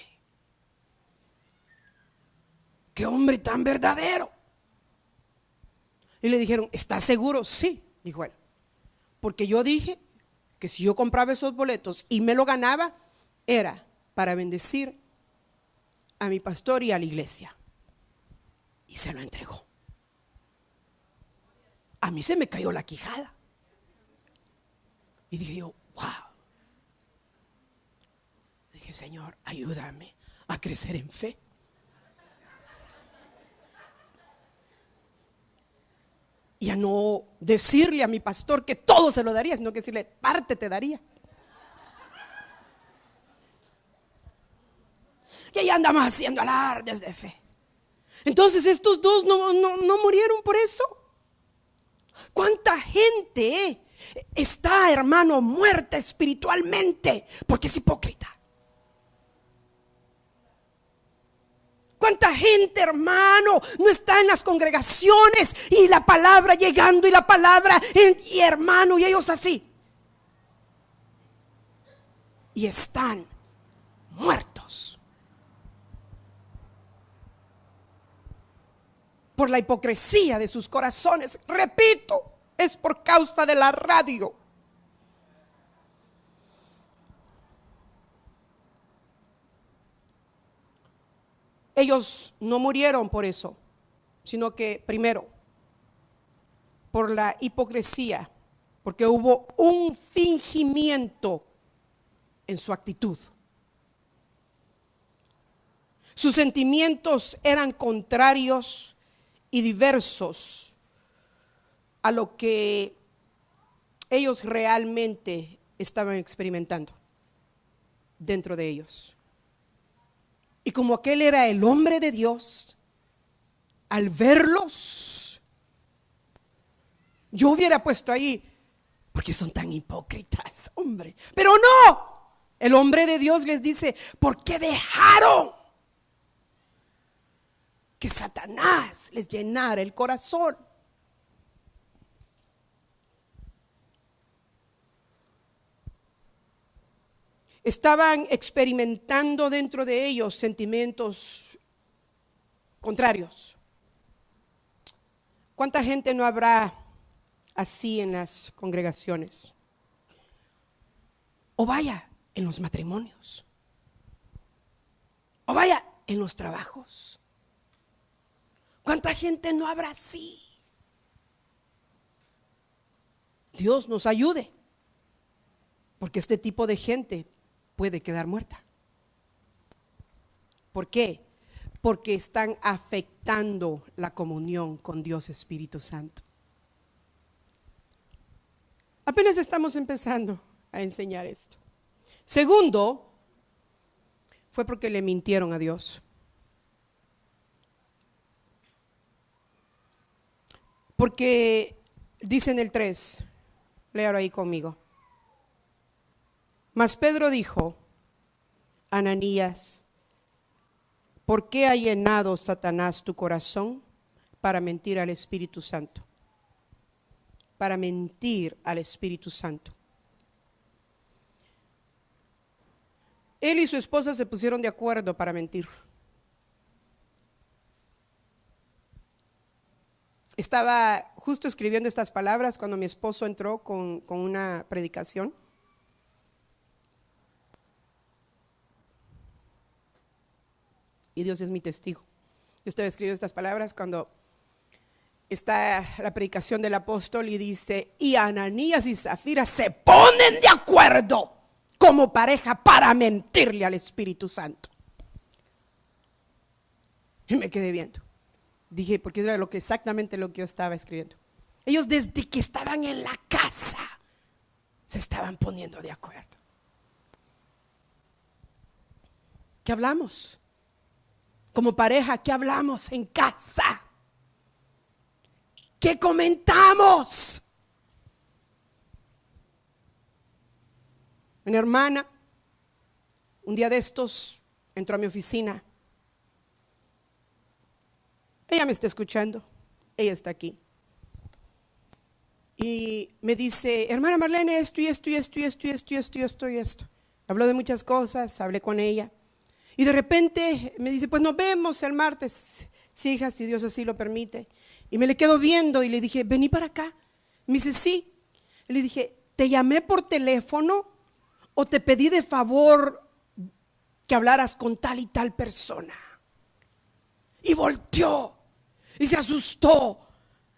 qué hombre tan verdadero. Y le dijeron: ¿estás seguro? Sí, dijo él, porque yo dije que si yo compraba esos boletos y me lo ganaba, era para bendecir a mi pastor y a la iglesia. Y se lo entregó. A mí se me cayó la quijada. Y dije yo: wow. Dije: Señor, ayúdame a crecer en fe. Y a no decirle a mi pastor que todo se lo daría, sino que decirle: parte te daría. Y ahí andamos haciendo alardes de fe. Entonces estos dos no murieron por eso. ¿Cuánta gente está, hermano, muerta espiritualmente porque es hipócrita? ¿Cuánta gente, hermano, no está en las congregaciones y la palabra llegando y la palabra y hermano, y ellos así? Y están muertos por la hipocresía de sus corazones. Repito, es por causa de la radio. Ellos no murieron por eso, sino que primero por la hipocresía, porque hubo un fingimiento en su actitud. Sus sentimientos eran contrarios y diversos a lo que ellos realmente estaban experimentando dentro de ellos. Y como aquel era el hombre de Dios, al verlos, yo hubiera puesto ahí: ¿por qué son tan hipócritas, hombre? Pero no, el hombre de Dios les dice: ¿por qué dejaron que Satanás les llenara el corazón? Estaban experimentando dentro de ellos sentimientos contrarios. ¿Cuánta gente no habrá así en las congregaciones? O vaya en los matrimonios, o vaya en los trabajos. ¿Cuánta gente no habrá así? Dios nos ayude, porque este tipo de gente puede quedar muerta. ¿Por qué? Porque están afectando la comunión con Dios Espíritu Santo. Apenas estamos empezando a enseñar esto. Segundo, fue porque le mintieron a Dios. Porque dice en el 3, léalo ahí conmigo. Mas Pedro dijo: Ananías, ¿por qué ha llenado Satanás tu corazón para mentir al Espíritu Santo? Para mentir al Espíritu Santo. Él y su esposa se pusieron de acuerdo para mentir. estaba justo escribiendo estas palabras cuando mi esposo entró con una predicación. Y Dios es mi testigo. Yo estaba escribiendo estas palabras cuando está la predicación del apóstol y dice: y Ananías y Zafira se ponen de acuerdo como pareja para mentirle al Espíritu Santo. Y me quedé viendo. Dije, porque era exactamente lo que yo estaba escribiendo. Ellos desde que estaban en la casa se estaban poniendo de acuerdo. ¿Qué hablamos? Como pareja, ¿qué hablamos en casa? ¿Qué comentamos? Una hermana, un día de estos, entró a mi oficina. Ella me está escuchando, ella está aquí. Y me dice: hermana Marlene, esto y esto y esto y esto y esto y esto y esto y esto. Habló de muchas cosas, hablé con ella. Y de repente me dice: pues nos vemos el martes. Sí, hija, si Dios así lo permite. Y me le quedo viendo y le dije: vení para acá. Me dice: sí. Y le dije: ¿te llamé por teléfono o te pedí de favor que hablaras con tal y tal persona? Y volteó y se asustó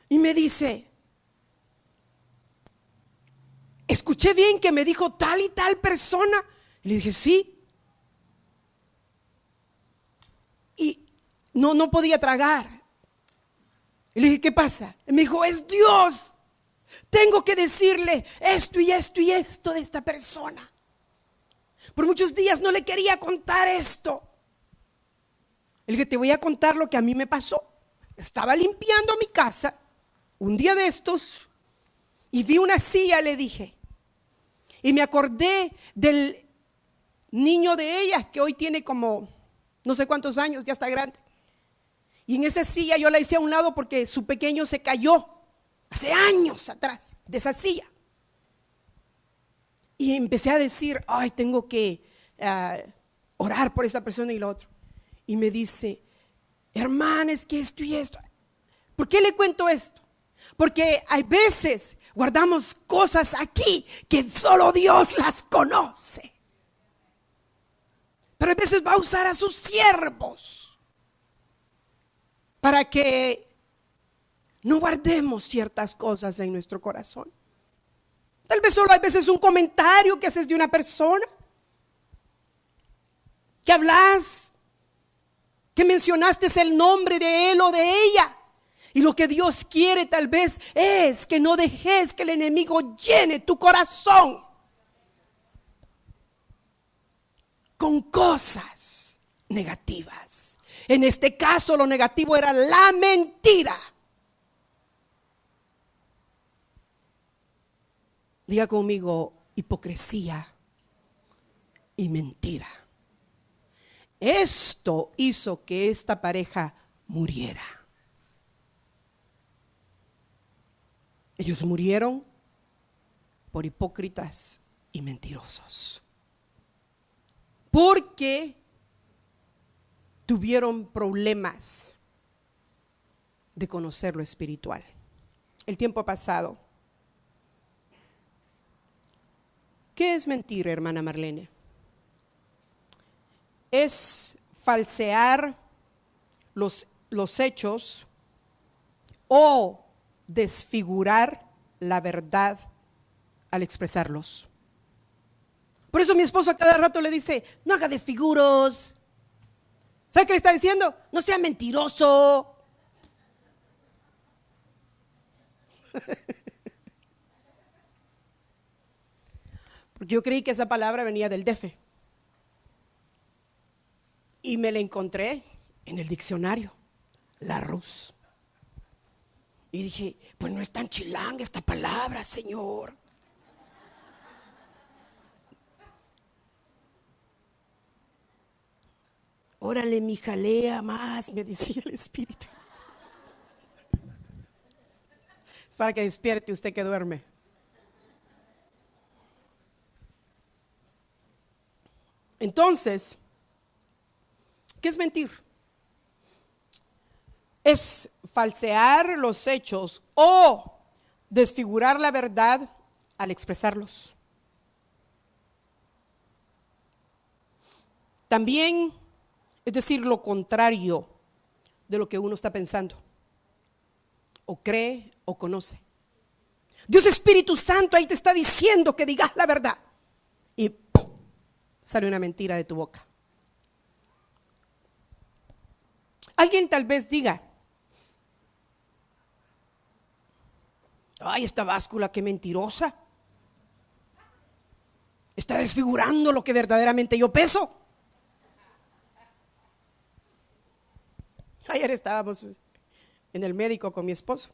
y me dice: ¿escuché bien que me dijo tal y tal persona? Y le dije: sí. Y no podía tragar. Y le dije: ¿qué pasa? Y me dijo: es Dios. Tengo que decirle esto y esto y esto de esta persona. Por muchos días no le quería contar esto. Le dije: te voy a contar lo que a mí me pasó. Estaba limpiando mi casa un día de estos y vi una silla, le dije, y me acordé del niño de ella, que hoy tiene como no sé cuántos años, ya está grande. Y en esa silla yo la hice a un lado porque su pequeño se cayó hace años atrás de esa silla. Y empecé a decir: ay, tengo que orar por esa persona y lo otro. Y me dice: hermana, es que esto y esto. ¿Por qué le cuento esto? Porque hay veces guardamos cosas aquí que solo Dios las conoce. Pero a veces va a usar a sus siervos para que no guardemos ciertas cosas en nuestro corazón. Tal vez solo hay veces un comentario que haces de una persona, que hablas, que mencionaste el nombre de él o de ella. Y lo que Dios quiere tal vez es que no dejes que el enemigo llene tu corazón con cosas negativas. En este caso lo negativo era la mentira. Diga conmigo: hipocresía y mentira. Esto hizo que esta pareja muriera. Ellos murieron por hipócritas y mentirosos, porque tuvieron problemas de conocer lo espiritual. El tiempo ha pasado. ¿Qué es mentir, hermana Marlene? Es falsear los hechos o desfigurar la verdad al expresarlos. Por eso mi esposo a cada rato le dice: no haga desfiguros. ¿Sabe qué le está diciendo? No sea mentiroso. Porque yo creí que esa palabra venía del DF. Y me la encontré en el diccionario, la Rus. Y dije: pues no es tan chilanga esta palabra, Señor. Órale, mi jalea más, me decía el Espíritu. Es para que despierte usted que duerme. Entonces, ¿qué es mentir? es falsear los hechos o desfigurar la verdad al expresarlos. También es decir lo contrario de lo que uno está pensando, o cree o conoce. Dios Espíritu Santo ahí te está diciendo que digas la verdad y ¡pum!, sale una mentira de tu boca. Alguien tal vez diga: ay, esta báscula qué mentirosa, está desfigurando lo que verdaderamente yo peso. Ayer estábamos en el médico con mi esposo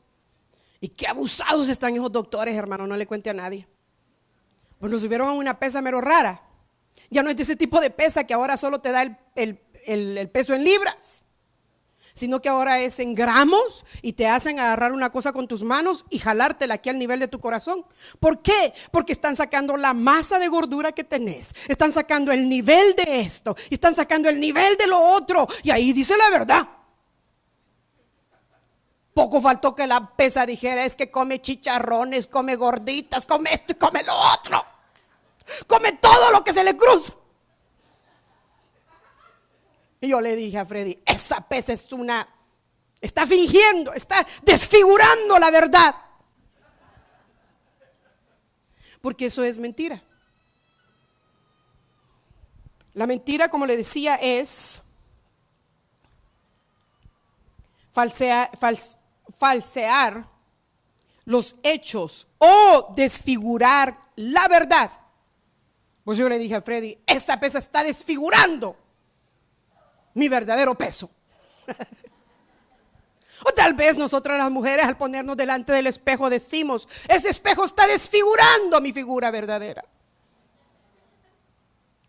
y qué abusados están esos doctores, hermano, no le cuente a nadie. Pues nos subieron a una pesa mero rara. Ya no es de ese tipo de pesa que ahora solo te da el peso en libras, sino que ahora es en gramos y te hacen agarrar una cosa con tus manos y jalártela aquí al nivel de tu corazón. ¿Por qué? Porque están sacando la masa de gordura que tenés, están sacando el nivel de esto y están sacando el nivel de lo otro, y ahí dice la verdad. Poco faltó que la pesa dijera: es que come chicharrones, come gorditas, come esto y come lo otro, come todo lo que se le cruza. Y yo le dije a Freddy: esa pesa está fingiendo, está desfigurando la verdad, porque eso es mentira. La mentira, como le decía, es falsear los hechos o desfigurar la verdad. Pues yo le dije a Freddy: esta pesa está desfigurando mi verdadero peso. O tal vez nosotras las mujeres, al ponernos delante del espejo, decimos: ese espejo está desfigurando mi figura verdadera.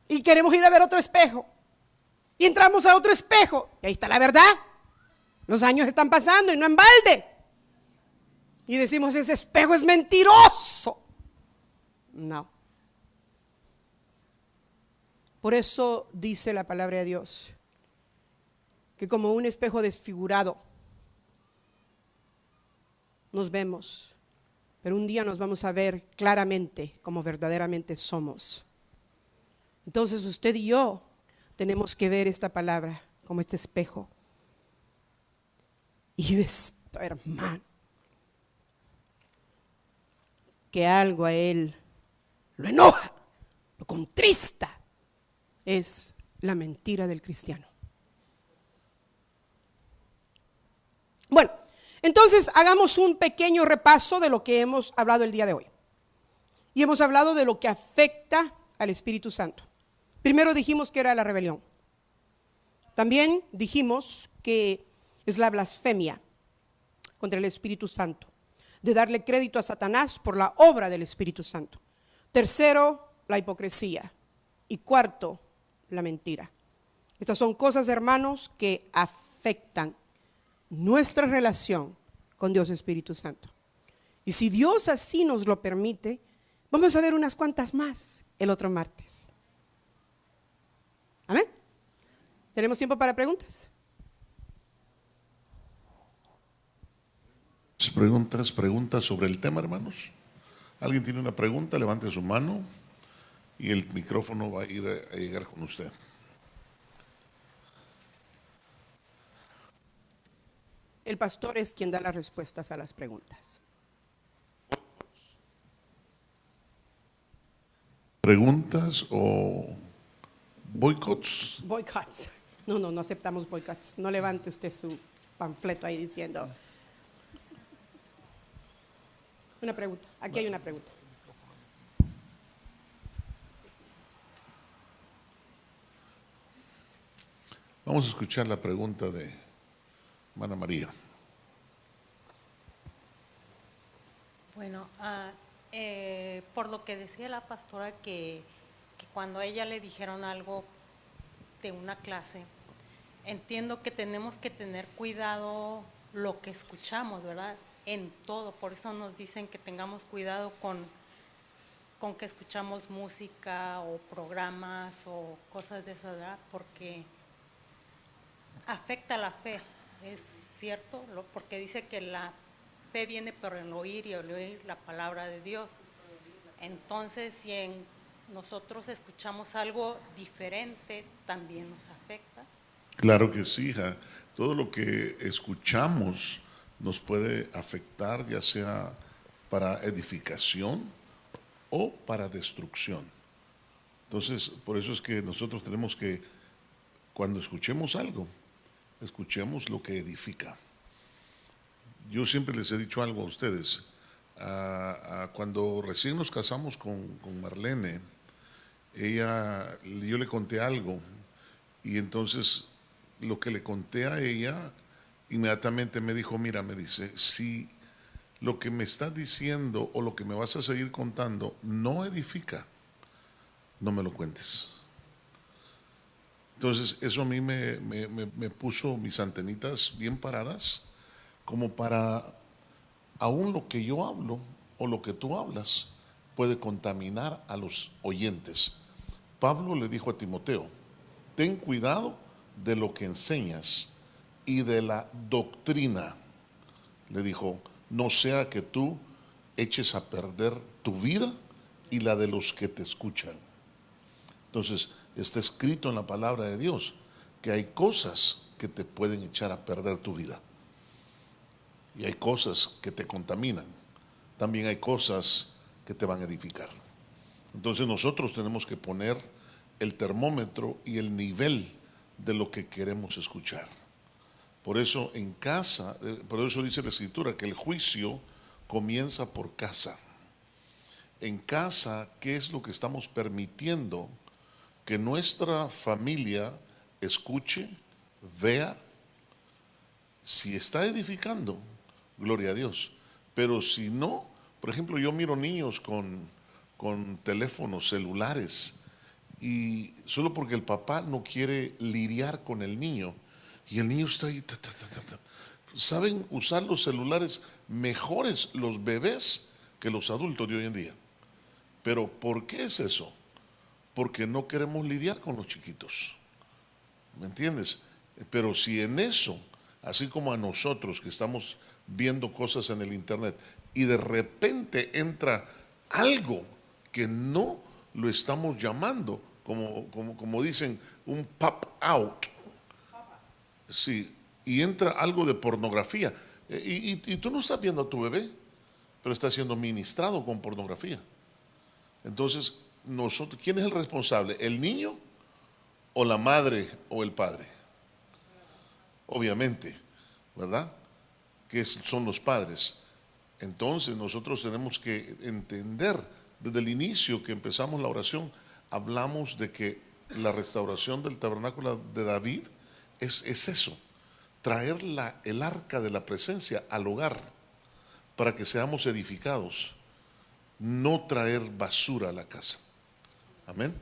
Y queremos ir a ver otro espejo y entramos a otro espejo y ahí está la verdad. Los años están pasando y no en balde, y decimos: ese espejo es mentiroso. No. Por eso dice la palabra de Dios que como un espejo desfigurado nos vemos, pero un día nos vamos a ver claramente como verdaderamente somos. Entonces usted y yo tenemos que ver esta palabra como este espejo. Y esto, hermano, que algo a él lo enoja, lo contrista, es la mentira del cristiano. Bueno, entonces hagamos un pequeño repaso de lo que hemos hablado el día de hoy. Y hemos hablado de lo que afecta al Espíritu Santo. Primero dijimos que era la rebelión. También dijimos que es la blasfemia contra el Espíritu Santo, de darle crédito a Satanás por la obra del Espíritu Santo. Tercero, la hipocresía. Y cuarto, la mentira. Estas son cosas, hermanos, que afectan nuestra relación con Dios Espíritu Santo. Y si Dios así nos lo permite, vamos a ver unas cuantas más el otro martes. Amén. ¿Tenemos tiempo para preguntas? Preguntas sobre el tema, hermanos. ¿Alguien tiene una pregunta? Levante su mano y el micrófono va a llegar con usted. El pastor es quien da las respuestas a las preguntas. ¿Preguntas o boicots? Boicots. No aceptamos boicots. No levante usted su panfleto ahí diciendo. Una pregunta. Aquí hay una pregunta. Vamos a escuchar la pregunta de hermana María. Bueno, por lo que decía la pastora que cuando a ella le dijeron algo de una clase, entiendo que tenemos que tener cuidado lo que escuchamos, ¿verdad? En todo, por eso nos dicen que tengamos cuidado con que escuchamos música o programas o cosas de esa edad, porque afecta la fe, cierto, porque dice que la fe viene por el oír y el oír la palabra de Dios. Entonces, si nosotros escuchamos algo diferente, también nos afecta. Claro que sí, hija. Todo lo que escuchamos nos puede afectar, ya sea para edificación o para destrucción. Entonces, por eso es que nosotros tenemos que, cuando escuchemos algo, escuchemos lo que edifica. Yo siempre les he dicho algo a ustedes. Cuando recién nos casamos con Marlene, yo le conté algo, y entonces lo que le conté a ella, inmediatamente me dijo, mira, me dice, si lo que me estás diciendo o lo que me vas a seguir contando no edifica, no me lo cuentes. Entonces eso a mí me puso mis antenitas bien paradas, como para, aún lo que yo hablo o lo que tú hablas puede contaminar a los oyentes. Pablo le dijo a Timoteo, ten cuidado de lo que enseñas y de la doctrina. Le dijo, no sea que tú eches a perder tu vida y la de los que te escuchan. Entonces, está escrito en la palabra de Dios que hay cosas que te pueden echar a perder tu vida. Y hay cosas que te contaminan. También hay cosas que te van a edificar. Entonces nosotros tenemos que poner el termómetro y el nivel de lo que queremos escuchar. Por eso en casa, por eso dice la Escritura que el juicio comienza por casa. En casa, ¿qué es lo que estamos permitiendo que nuestra familia escuche, vea? Si está edificando, gloria a Dios. Pero si no, por ejemplo, yo miro niños con teléfonos celulares, y solo porque el papá no quiere lidiar con el niño, y el niño está ahí, saben usar los celulares mejores los bebés que los adultos de hoy en día. Pero ¿por qué es eso? Porque no queremos lidiar con los chiquitos, ¿me entiendes? Pero si en eso, así como a nosotros que estamos viendo cosas en el internet y de repente entra algo que no lo estamos llamando, como dicen, un pop out, sí, y entra algo de pornografía, y tú no estás viendo a tu bebé, pero está siendo ministrado con pornografía. Entonces, ¿quién es el responsable? ¿El niño o la madre o el padre? Obviamente, ¿verdad? Que son los padres. Entonces nosotros tenemos que entender desde el inicio que empezamos la oración, hablamos de que la restauración del tabernáculo de David es eso, traer el arca de la presencia al hogar para que seamos edificados, no traer basura a la casa. Amén.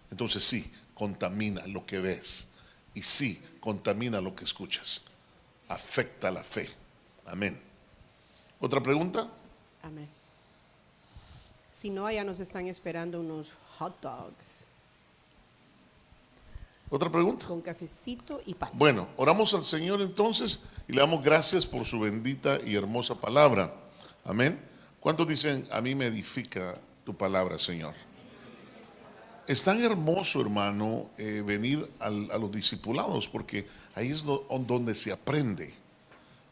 Entonces sí, contamina lo que ves, y sí, contamina lo que escuchas, afecta la fe. Amén. ¿Otra pregunta? Amén. Si no, allá nos están esperando unos hot dogs ¿Otra pregunta? con cafecito y pan. Bueno, oramos al Señor entonces y le damos gracias por su bendita y hermosa palabra. Amén. ¿Cuántos dicen, a mí me edifica tu palabra, Señor? Es tan hermoso, hermano, venir a los discipulados, porque ahí es donde se aprende.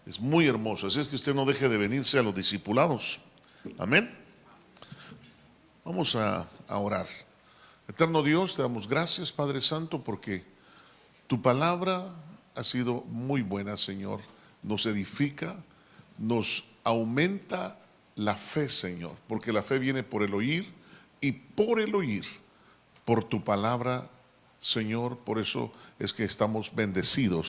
Es muy hermoso. Así es que usted no deje de venirse a los discipulados. Amén. Vamos a orar. Eterno Dios, te damos gracias, Padre Santo, porque tu palabra ha sido muy buena, Señor. Nos edifica, nos aumenta la fe, Señor, porque la fe viene por el oír, y por el oír, por tu palabra, Señor. Por eso es que estamos bendecidos